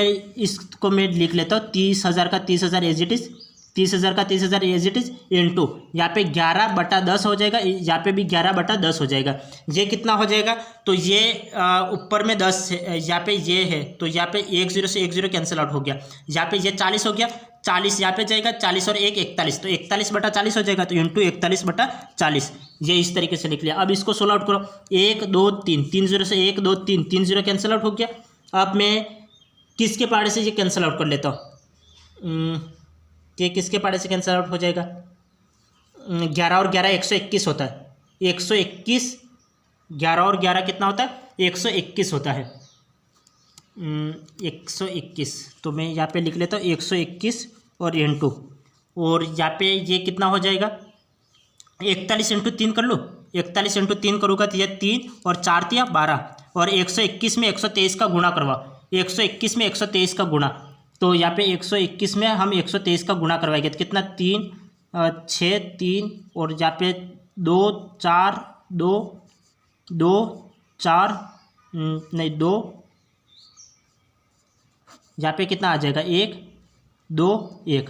मैं लिख लेता हूँ 30,000 का 30,000 एज इट इज, 30,000 का 30,000 एज इट इज इंटू यहाँ पे 11/10 हो जाएगा, यहाँ पे भी 11/10 हो जाएगा। ये कितना हो जाएगा, तो ये ऊपर में 10 है, यहाँ पे ये है तो यहाँ पे 1 0 से 1 0 कैंसिल आउट हो गया। यहाँ पे ये 40 हो गया, 40 यहाँ पे जाएगा, 40 और 1 41, तो 41/40 हो जाएगा, तो इंटू 41/40 ये इस तरीके से लिख लिया। अब इसको सोल्व आउट करो, 1 2 3, 3 0 से 1 2 3, 3 0 कैंसिल आउट हो गया। अब मैं किसके पहाड़े से ये कैंसिल आउट कर लेता हूँ, ये किसके पहाड़े से कैंसिल आउट हो जाएगा, 11 और 11 121 होता है, 121, 11 और 11 कितना होता है 121 होता है, 121। तो मैं यहाँ पे लिख लेता हूँ 121 और इंटू, और यहाँ पे ये कितना हो जाएगा 41 इंटू 3 कर लो, 41 इंटू 3 करूँगा तो ये 3 और 4 तिया 12, और 121 में 123 का गुणा करवाओ, 121 में 123 का गुणा, तो यहाँ पे 121 में हम 123 का गुणा करवाएंगे तो कितना 3 6 3, और यहाँ पे 2 4 2 2 4 नहीं 2, यहाँ पे कितना आ जाएगा 1 2 1।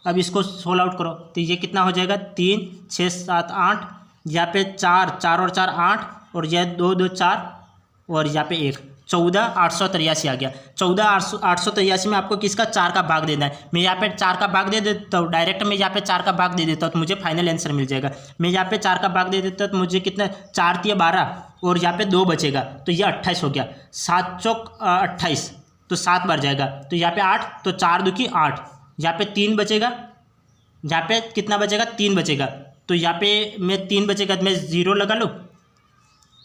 अब इसको सोल्व आउट करो तो ये कितना हो जाएगा 3 6 7 8, यहाँ पे 4 4 और 4 8, और यह 2 2 4, और यहाँ पे 1 14,883 आ गया। 14,883 में आपको किसका 4 का भाग देना है, मैं यहाँ पे 4 का भाग दे देता हूँ, डायरेक्ट मैं यहाँ पे 4 का भाग दे देता हूँ तो मुझे फाइनल आंसर मिल जाएगा। मैं यहाँ पे 4 का भाग दे देता हूँ तो मुझे कितना 4 तिया 12, और यहाँ पे 2 बचेगा तो ये 28 हो गया, 7 चौक 28 तो 7 बार जाएगा, तो यहाँ पे 8, तो 4 दूकी 8, यहाँ पे 3 बचेगा, यहाँ पे कितना बचेगा 3 बचेगा, तो यहाँ पे मैं 3 बचेगा तो मैं 0 लगा लूँ,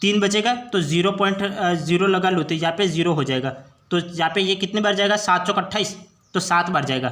3 बचेगा तो 0.0 लगा लूँ तो यहाँ पे 0 हो जाएगा, तो यहाँ पे ये कितने बार जाएगा 7 चौक 28, तो 7 बार जाएगा।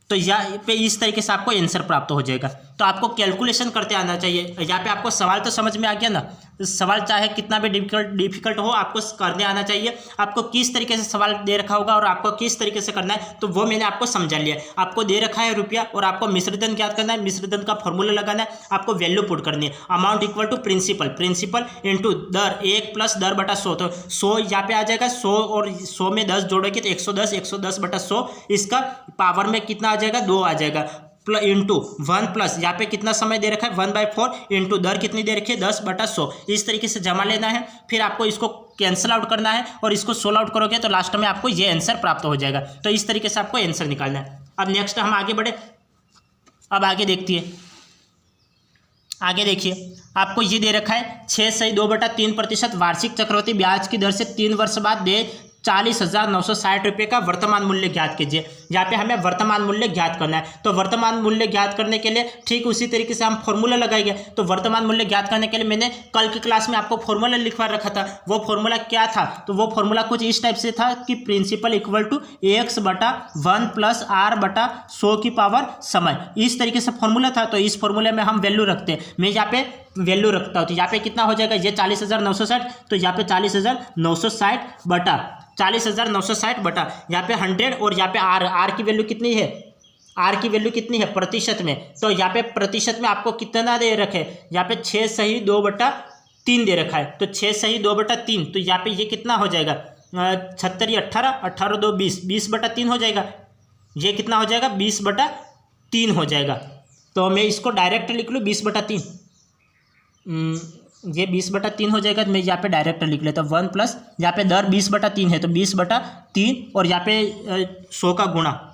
तो यहाँ पे इस तरीके से आपको आंसर प्राप्त हो जाएगा। तो आपको कैलकुलेशन करते आना चाहिए। यहाँ पे आपको सवाल तो समझ में आ गया ना, सवाल चाहे कितना भी डिफिकल्ट हो आपको करने आना चाहिए। आपको किस तरीके से सवाल दे रखा होगा और आपको किस तरीके से करना है तो वो मैंने आपको समझा लिया। आपको दे रखा है रुपया और आपको मिश्रधन ज्ञात करना है, मिश्रधन का फॉर्मूला लगाना है, आपको वैल्यू पुट करनी है। Amount equal to principal into दर 1 प्लस दर बटा 100, तो 100 यहाँ पे आ जाएगा, 100 और 100 में 10 जोड़ोगे तो 110 बटा 100, इसका पावर में कितना आ जाएगा 2 आ जाएगा, इंटू 1 प्लस यहाँ पे कितना समय दे रखा है 1/4 इंटू दर कितनी दे रखी है 10/100। इस तरीके से जमा लेना है, फिर आपको इसको कैंसिल आउट करना है और इसको सोल्व आउट करोगे तो लास्ट में आपको ये आंसर प्राप्त हो जाएगा। तो इस तरीके से आपको आंसर निकालना है। अब नेक्स्ट हम आगे बढ़े, अब आगे देखती है। आगे देखिए, आपको ये दे रखा है 6.2/3% वार्षिक चक्रवृद्धि ब्याज की दर से 3 वर्ष बाद दे 40,960 रुपये का वर्तमान मूल्य ज्ञात कीजिए। यहाँ पे हमें वर्तमान मूल्य ज्ञात करना है। तो वर्तमान मूल्य ज्ञात करने के लिए ठीक उसी तरीके से हम फॉर्मूला लगाएंगे। तो वर्तमान मूल्य ज्ञात करने के लिए मैंने कल की क्लास में आपको फॉर्मूला लिखवा रखा था। वो फॉर्मूला क्या था? तो वो फॉर्मूला कुछ इस टाइप से था कि principal equal to AX/1 + R/100 की पावर समय। इस तरीके से फॉर्मूला था। तो इस फॉर्मूले में हम वैल्यू रखते हैं। मैं यहाँ पे वैल्यू रखता हूँ। तो यहाँ पे कितना हो जाएगा? ये 40,960, तो यहाँ पे 40,960 बटा यहाँ पे 100 और यहाँ पे आर की वैल्यू कितनी है? आर की वैल्यू कितनी है प्रतिशत में? तो यहाँ पे प्रतिशत में आपको कितना दे रखे? यहाँ पे 6/2/3 दे रखा है। तो 6/2/3, तो यहाँ पे ये कितना हो जाएगा? 76 18 18 2 20 20/3 हो जाएगा। ये कितना हो जाएगा? 20/3 हो जाएगा। तो मैं इसको डायरेक्ट लिख लूँ 20/3। ये 20/3 हो जाएगा। तो मैं यहाँ पे डायरेक्ट लिख लेता हूँ 1 प्लस यहाँ पे दर 20/3 है तो 20/3 और यहाँ पे 100 का गुणा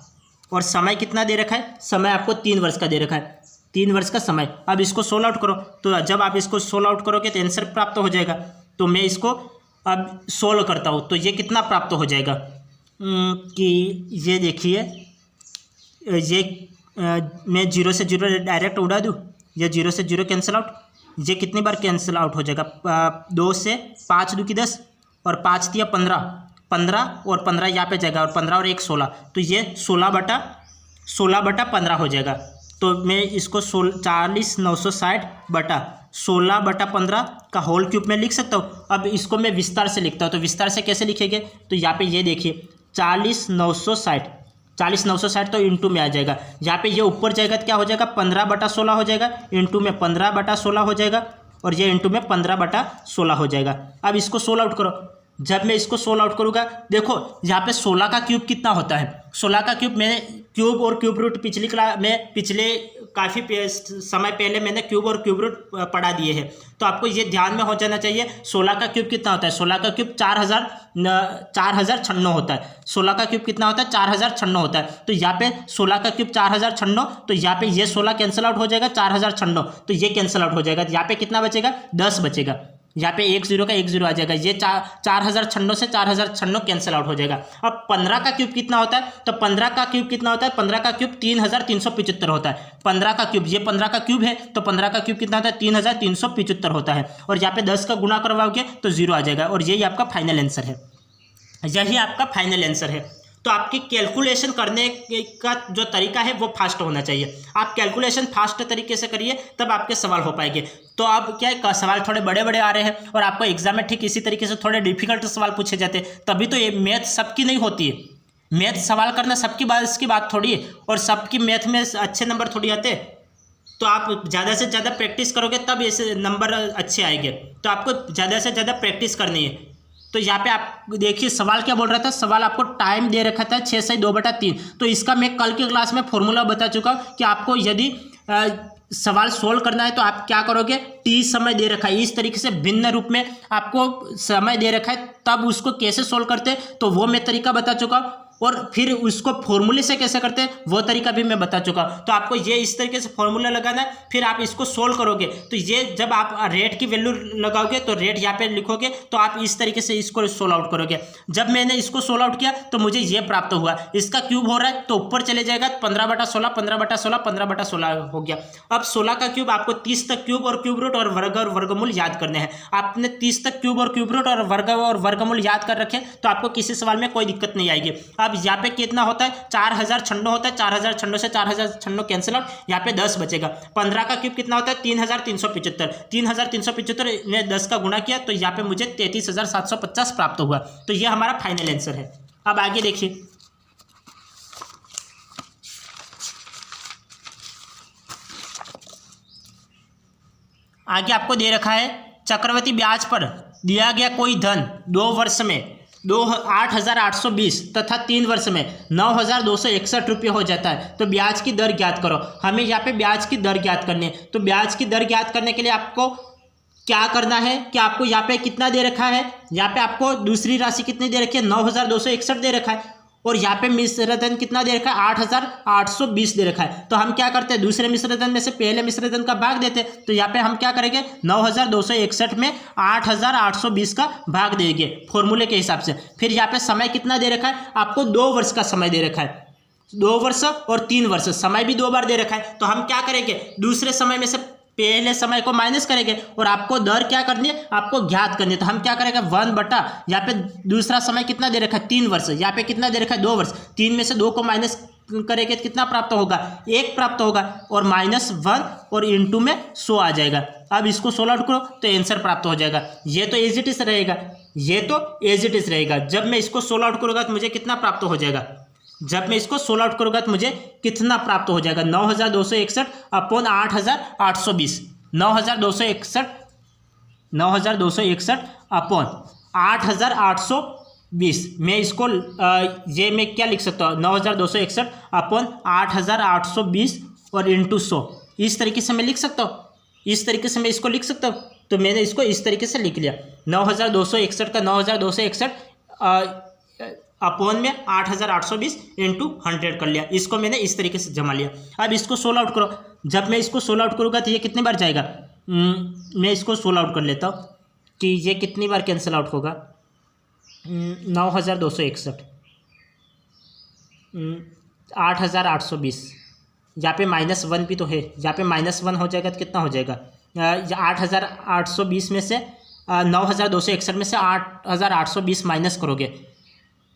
और समय कितना दे रखा है? समय आपको 3 वर्ष का दे रखा है, 3 वर्ष का समय। अब इसको सोल्व आउट करो। तो जब आप इसको सोल्व आउट करोगे तो आंसर प्राप्त हो जाएगा। तो मैं इसको अब सोल्व करता हूँ। तो ये कितना प्राप्त हो जाएगा कि ये देखिए, ये मैं 0 से 0 डायरेक्ट उड़ा दूँ, ये 0 से 0 कैंसिल आउट। ये कितनी बार कैंसिल आउट हो जाएगा? 2 से 5 दूँ की 10 और 5 दिया 15 और 15 यहाँ पे जाएगा और 15 और 1 16। तो ये 16/15 हो जाएगा। तो मैं इसको 40,960 बटा 16/15 का होल क्यूब में लिख सकता हूँ। अब इसको मैं विस्तार से लिखता हूँ। तो विस्तार से कैसे लिखेंगे? तो यहाँ पे ये देखिए 40,960 तो इंटू में आ जाएगा। यहाँ पे ये ऊपर जाएगा तो क्या हो जाएगा? 15/16 हो जाएगा। इंटू में 15/16 हो जाएगा और ये इंटू में 15/16 हो जाएगा। अब इसको सोल्व आउट करो। जब मैं इसको सोल्व आउट करूँगा, देखो यहाँ पे 16 का क्यूब कितना होता है? 16 का क्यूब मैंने क्यूब और क्यूब रूट पिछली क्लास में काफ़ी समय पहले मैंने क्यूब और क्यूब रूट पढ़ा दिए हैं। तो आपको ये ध्यान में हो जाना चाहिए 16 का क्यूब कितना होता है? 16 का क्यूब 4096 होता है। 16 का क्यूब कितना होता है? 4096 होता है। तो यहाँ पे 16 का क्यूब 4096, तो यहाँ पे ये 16 कैंसिल आउट हो जाएगा, 4096 तो ये कैंसिल आउट हो जाएगा। यहाँ पे कितना बचेगा? 10 बचेगा। यहाँ पे 1 0 का 1 0 आ जाएगा। ये 4096 से 4096 कैंसिल आउट हो जाएगा। अब 15 का क्यूब कितना होता है? तो 15 का क्यूब कितना होता है? 15 का क्यूब 3375 होता है। 15 का क्यूब, ये 15 का क्यूब है तो 15 का क्यूब कितना होता है? 3375 होता है। और यहाँ पे 10 का गुणा करवाओगे तो 0 आ जाएगा और यही आपका फाइनल आंसर है। यही आपका फाइनल आंसर है। तो आपकी कैलकुलेशन करने का जो तरीका है वो फास्ट होना चाहिए। आप कैलकुलेशन फास्ट तरीके से करिए तब आपके सवाल हो पाएंगे। तो अब क्या है, सवाल थोड़े बड़े बड़े आ रहे हैं और आपको एग्जाम में ठीक इसी तरीके से थोड़े डिफिकल्ट सवाल पूछे जाते हैं। तभी तो ये मैथ सबकी नहीं होती है। मैथ सवाल करना सबकी बात, इसकी बात थोड़ी है और सबकी मैथ में अच्छे नंबर थोड़ी आते। तो आप ज़्यादा से ज़्यादा प्रैक्टिस करोगे तब ऐसे नंबर अच्छे आएंगे। तो आपको ज़्यादा से ज़्यादा प्रैक्टिस करनी है। तो यहाँ पे आप देखिए सवाल क्या बोल रहा था? सवाल आपको टाइम दे रखा था 6/2/3। तो इसका मैं कल की क्लास में फॉर्मूला बता चुका हूँ कि आपको यदि सवाल सोल्व करना है तो आप क्या करोगे? टी समय दे रखा है, इस तरीके से भिन्न रूप में आपको समय दे रखा है, तब उसको कैसे सोल्व करते हैं तो वो मैं तरीका बता चुका हूँ। और फिर उसको फॉर्मूले से कैसे करते हैं वो तरीका भी मैं बता चुका हूँ। तो आपको ये इस तरीके से फॉर्मूला लगाना है, फिर आप इसको सोल्व करोगे। तो ये जब आप रेट की वैल्यू लगाओगे तो रेट यहाँ पे लिखोगे तो आप इस तरीके से इसको सोल्व आउट करोगे। जब मैंने इसको सोल्व आउट किया तो मुझे ये प्राप्त हुआ। इसका क्यूब हो रहा है तो ऊपर चले जाएगा 15/16 15/16 15/16 हो गया। अब 16 का क्यूब आपको 30 तक क्यूब और क्यूब रूट और वर्गमूल याद करने हैं। आपने 30 तक क्यूब और क्यूब रूट और वर्गमूल याद कर रखे तो आपको किसी सवाल में कोई दिक्कत नहीं आएगी। अब यहाँ पे कितना होता है? 4096 होता है। 4096 से 4096 कैंसिल आउट, यहाँ पे 10 बचेगा। 15 का क्यूब कितना होता है? 3375। 3375 ने 10 का गुणा किया तो यहाँ पे मुझे 33,750 प्राप्त हुआ। तो ये हमारा फाइनल आंसर है। अब आगे देखिए, आगे आपको दे रखा है चक्रवृद्धि ब्याज पर दिया गया कोई धन 2 वर्ष में 8,820 तथा 3 वर्ष में 9,261 रुपये हो जाता है। तो ब्याज की दर ज्ञात करो। हमें यहाँ पे ब्याज की दर ज्ञात करनी है। तो ब्याज की दर ज्ञात करने के लिए आपको क्या करना है कि आपको यहाँ पे कितना दे रखा है? यहाँ पे आपको दूसरी राशि कितनी दे रखी है? 9,261 दे रखा है और यहाँ पे मिश्र धन कितना दे रखा है 8820 दे रखा है। तो हम क्या करते हैं, दूसरे मिश्र धन में से पहले मिश्र धन का भाग देते हैं। तो यहाँ पे हम क्या करेंगे, 9261 में 8820 का भाग देंगे फॉर्मूले के हिसाब से। फिर यहाँ पे समय कितना दे रखा है, आपको 2 वर्ष का समय दे रखा है, 2 वर्ष और 3 वर्ष, समय भी 2 बार दे रखा है। तो हम क्या करेंगे, दूसरे समय में से पहले समय को माइनस करेंगे और आपको दर क्या करनी है, आपको ज्ञात करनी है। तो हम क्या करेंगे, 1 बटा यहाँ पे दूसरा समय कितना दे रखा है 3 वर्ष, यहाँ पे कितना दे रखा है 2 वर्ष, 3 में से 2 को माइनस करेंगे तो कितना प्राप्त होगा, 1 प्राप्त होगा और -1 और इंटू में 100 आ जाएगा। अब इसको सोल्व आउट करो तो आंसर प्राप्त हो जाएगा। ये तो एज इट इज रहेगा, ये तो एज इट इज रहेगा। जब मैं इसको सोल्व आउट करूँगा तो मुझे कितना प्राप्त हो जाएगा, जब मैं इसको सोल्व आउट करूँगा तो मुझे कितना प्राप्त हो जाएगा, 9261 अपॉन 8820, 9261 अपॉन 8820। मैं इसको ये मैं क्या लिख सकता हूँ, 9261 अपॉन 8820 और इंटू 100, इस तरीके से मैं लिख सकता हूँ, इस तरीके से मैं इसको लिख सकता हूँ। तो मैंने इसको इस तरीके से लिख लिया, 9261 का 9261 अपॉन में 8820 इंटू 100 कर लिया। इसको मैंने इस तरीके से जमा लिया। अब इसको सोल्व आउट करो, जब मैं इसको सोल्व आउट करूँगा तो ये कितनी बार जाएगा, मैं इसको सोल्व आउट कर लेता हूँ कि ये कितनी बार कैंसिल आउट होगा, 9261 8820, यहाँ पे -1 भी तो है, यहाँ पे -1 हो जाएगा तो कितना हो जाएगा, 8820 में से 9261 में से 8820 माइनस करोगे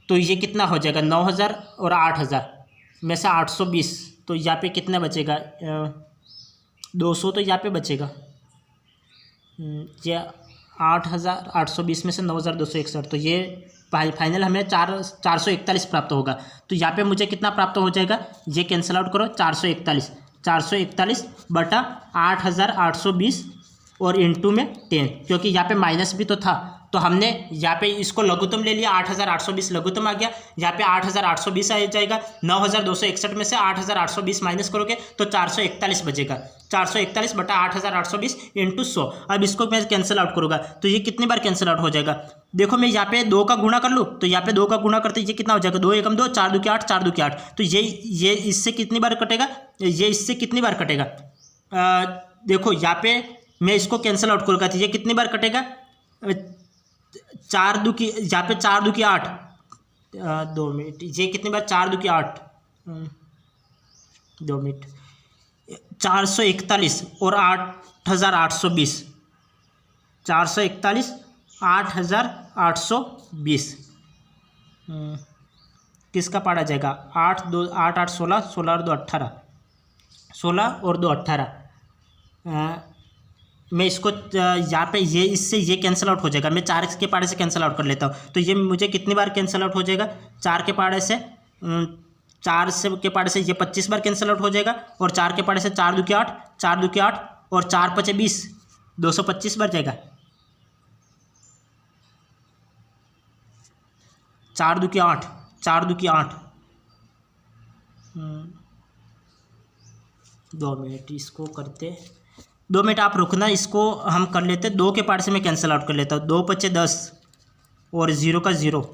तो ये कितना हो जाएगा, 9000 और 8000 में से 820, तो यहाँ पे कितना बचेगा, 200 तो यहाँ पे बचेगा। ये 8820 में से 9261, तो ये फाइनल हमें 441 प्राप्त होगा। तो यहाँ पे मुझे कितना प्राप्त हो जाएगा, ये कैंसिल आउट करो, 441 बटा 8820 और इंटू में 10, क्योंकि यहाँ पे माइनस भी तो था तो हमने यहाँ पे इसको लघुत्तम ले लिया, 8820 लघुत्तम आ गया, यहाँ पे 8820 आ जाएगा। 9261 में से 8820 माइनस करोगे तो 441 बचेगा, 441 बटा 8820 इंटू 100। अब इसको मैं कैंसिल आउट करूँगा तो ये कितनी बार कैंसिल आउट हो जाएगा, देखो मैं यहाँ पे 2 का गुणा कर लूँ तो यहाँ पे 2 का गुणा करते ये कितना हो जाएगा, 2 एकम 2, 4 दूके 8, 4 दूके 8, तो ये इससे कितनी बार कटेगा, ये इससे कितनी बार कटेगा, देखो यहाँ पे मैं इसको कैंसिल आउट करूँगा तो ये कितनी बार कटेगा, 4 दूकी, यहाँ पे 4 दूकी 8, 2 मिनट, ये कितनी बार 4 दूकी 8, 2 मिनट, 441 और 8820, 441 8820 किसका पाड़ा जाएगा, 8 2 8 8 16, 16 और 2 18, 16 और 2 18। मैं इसको यहाँ पे ये इससे ये कैंसिल आउट हो जाएगा, मैं 4 के पाड़े से कैंसिल आउट कर लेता हूँ। तो ये मुझे कितनी बार कैंसिल आउट हो जाएगा, 4 के पाड़े से 4 से के पाड़े से ये 25 बार कैंसिल आउट हो जाएगा, और 4 के पाड़े से 4 दूके 8, 4 दूके 8 और 4 5 20, 225 बार जाएगा, 4 दूके 8, 4 दूके 8, 2 मिनट इसको करते, 2 मिनट आप रुकना, इसको हम कर लेते। 2 के पार्ट से मैं कैंसिल आउट कर लेता हूँ, 2 5 10 और 0 का 0,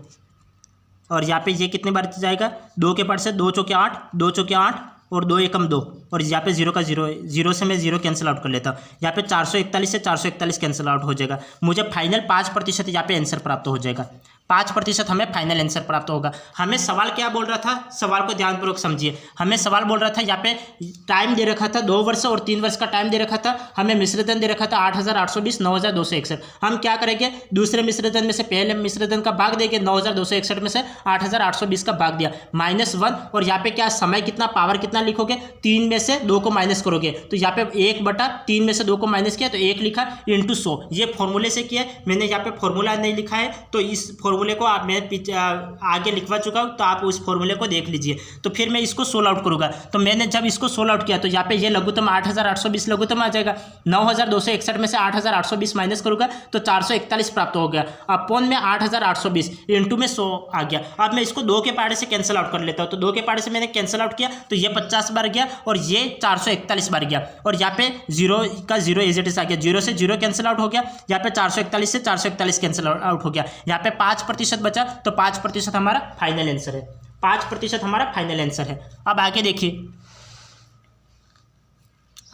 और यहाँ पे ये कितने बार जाएगा, 2 के पार्ट से 2 चौके 8, 2 चौके 8 और 2 एकम 2, और यहाँ पे 0 का 0, 0 से मैं 0 कैंसिल आउट कर लेता हूँ। यहाँ पे 441 से 441 कैंसिल आउट हो जाएगा, मुझे फाइनल 5% यहाँ पे आंसर प्राप्त हो जाएगा, 5% हमें फाइनल आंसर प्राप्त होगा। हमें सवाल क्या बोल रहा था, सवाल को ध्यानपूर्वक समझिए। हमें सवाल बोल रहा था यहाँ पे टाइम दे रखा था 2 वर्ष और 3 वर्ष का टाइम दे रखा था, हमें मिश्रधन दे रखा था 8820, 9261। हम क्या करेंगे, दूसरे मिश्रधन में से पहले मिश्रधन का भाग देंगे, 9261 में से 8820 का भाग दिया, -1, और यहाँ पे क्या समय कितना, पावर कितना लिखोगे, 3 में से 2 को माइनस करोगे तो यहाँ पे 1/3 में से 2 को माइनस किया तो 1 लिखा इंटू 100। ये फॉर्मूले से किया, मैंने यहाँ पे फॉर्मूला नहीं लिखा है तो इस फॉर्मूले को आप मैं आगे लिखवा चुका हूँ, तो आप उस फॉर्मूले को देख लीजिए। तो फिर मैं इसको सोल्व आउट करूँगा, तो मैंने जब इसको सोल्व आउट किया तो यहाँ पे ये लघुत्तम 8820 लघुत्तम आ जाएगा, 9261 में से 8820 माइनस करूँगा तो 441 प्राप्त हो गया, अपॉन में 8820 इंटू में 100 आ गया। अब मैं इसको 2 के पाड़े से कैंसिल आउट कर लेता हूँ, तो 2 के पाड़े से मैंने कैंसिल आउट किया तो ये 50 बार गया और ये 441 बार गया, और यहाँ पे 0 का 0 एज इट इज आ गया, 0 से 0 कैंसिल आउट हो गया, यहाँ पे 441 से 441 कैंसिल आउट हो गया, यहाँ पे 5% 5% बचा, तो 5% हमारा फाइनल आंसर है, 5% हमारा फाइनल आंसर है। अब आगे देखिए,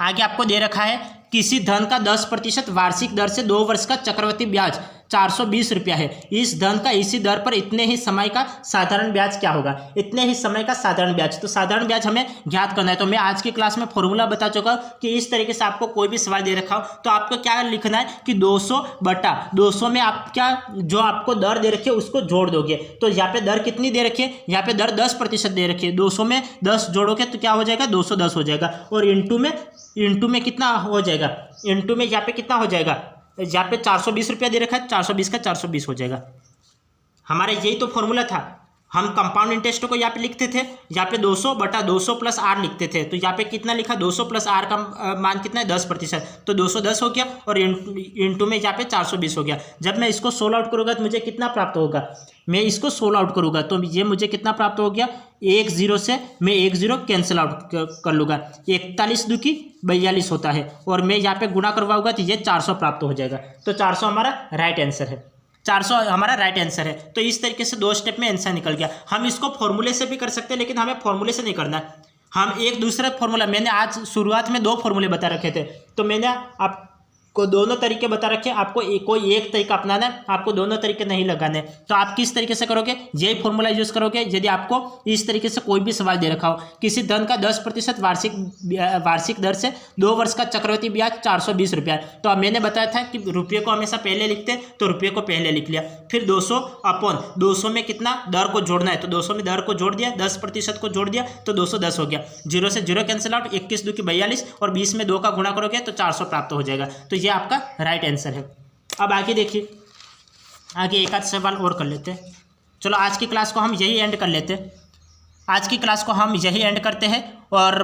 आगे आपको दे रखा है किसी धन का 10% वार्षिक दर से 2 वर्ष का चक्रवृद्धि ब्याज 420 रुपया है। इस धन का इसी दर पर इतने ही समय का साधारण ब्याज क्या होगा? इतने ही समय का साधारण ब्याज, तो साधारण ब्याज हमें ज्ञात करना है। तो मैं आज की क्लास में फॉर्मूला बता चुका हूँ कि इस तरीके से आपको कोई भी सवाल दे रखा हो तो आपको क्या लिखना है कि 200/200 में आप क्या जो आपको दर दे रखी है उसको जोड़ दोगे। तो यहाँ पे दर कितनी दे रखी है? यहाँ पे दर 10% दे रखी है। 200 में 10 जोड़ोगे तो क्या हो जाएगा? 210 हो जाएगा। और इंटू में कितना हो जाएगा? इंटू में यहाँ पे कितना हो जाएगा? यहाँ पे 420 रुपया दे रखा है, 420 का 420 हो जाएगा। हमारा यही तो फॉर्मूला था। हम कंपाउंड इंटरेस्ट को यहाँ पे लिखते थे, यहाँ पे 200/200 प्लस आर लिखते थे। तो यहाँ पे कितना लिखा? 200 प्लस आर का मान कितना है? 10%, तो 210 हो गया। और इंटू में यहाँ पे 420 हो गया। जब मैं इसको सोल्व आउट करूँगा तो मुझे कितना प्राप्त होगा? मैं इसको सोल्व आउट करूँगा तो ये मुझे कितना प्राप्त हो गया? 1 0 से मैं 1 0 कैंसिल आउट कर लूँगा। 41 दूकी 42 होता है, और मैं यहाँ पे गुणा करवाऊँगा तो ये 400 प्राप्त हो जाएगा। तो 400 हमारा राइट आंसर है, 400 हमारा राइट आंसर है। तो इस तरीके से 2 स्टेप में आंसर निकल गया। हम इसको फॉर्मूले से भी कर सकते हैं, लेकिन हमें फॉर्मूले से नहीं करना है। हम एक दूसरा फॉर्मूला, मैंने आज शुरुआत में 2 फॉर्मूले बता रखे थे, तो मैंने आपको दोनों तरीके बता रखे। आपको कोई एक तरीका अपनाना है, आपको दोनों तरीके नहीं लगाने। तो आप किस तरीके से करोगे? यही फॉर्मूला यूज करोगे। यदि आपको इस तरीके से कोई भी सवाल दे रखा हो, किसी धन का 10% वार्षिक दर से 2 वर्ष का चक्रवृद्धि ब्याज 420 रुपया है। तो अब मैंने बताया था कि रुपये को हमेशा पहले लिखते हैं, तो रुपये को पहले लिख लिया। फिर 200/200 में कितना दर को जोड़ना है, तो 200 में दर को जोड़ दिया, 10% को जोड़ दिया, तो 210 हो गया। 0 से 0 कैंसिल आउट, 21 दूकी 42, और 20 में 2 का गुणा करोगे तो 400 प्राप्त हो जाएगा। तो ये आपका राइट आंसर है। अब आगे देखिए, आगे एक आध सवाल और कर लेते हैं। चलो आज की क्लास को हम यही एंड कर लेते हैं। आज की क्लास को हम यही एंड करते हैं, और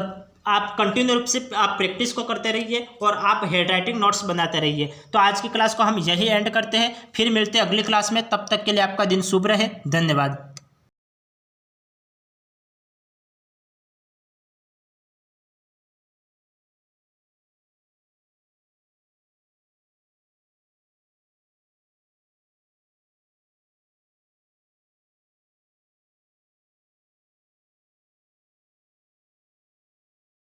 आप कंटिन्यू रूप से आप प्रैक्टिस को करते रहिए और आप हैंड राइटिंग नोट्स बनाते रहिए। तो आज की क्लास को हम यही एंड करते हैं, फिर मिलते हैं अगली क्लास में। तब तक के लिए आपका दिन शुभ रहे। धन्यवाद।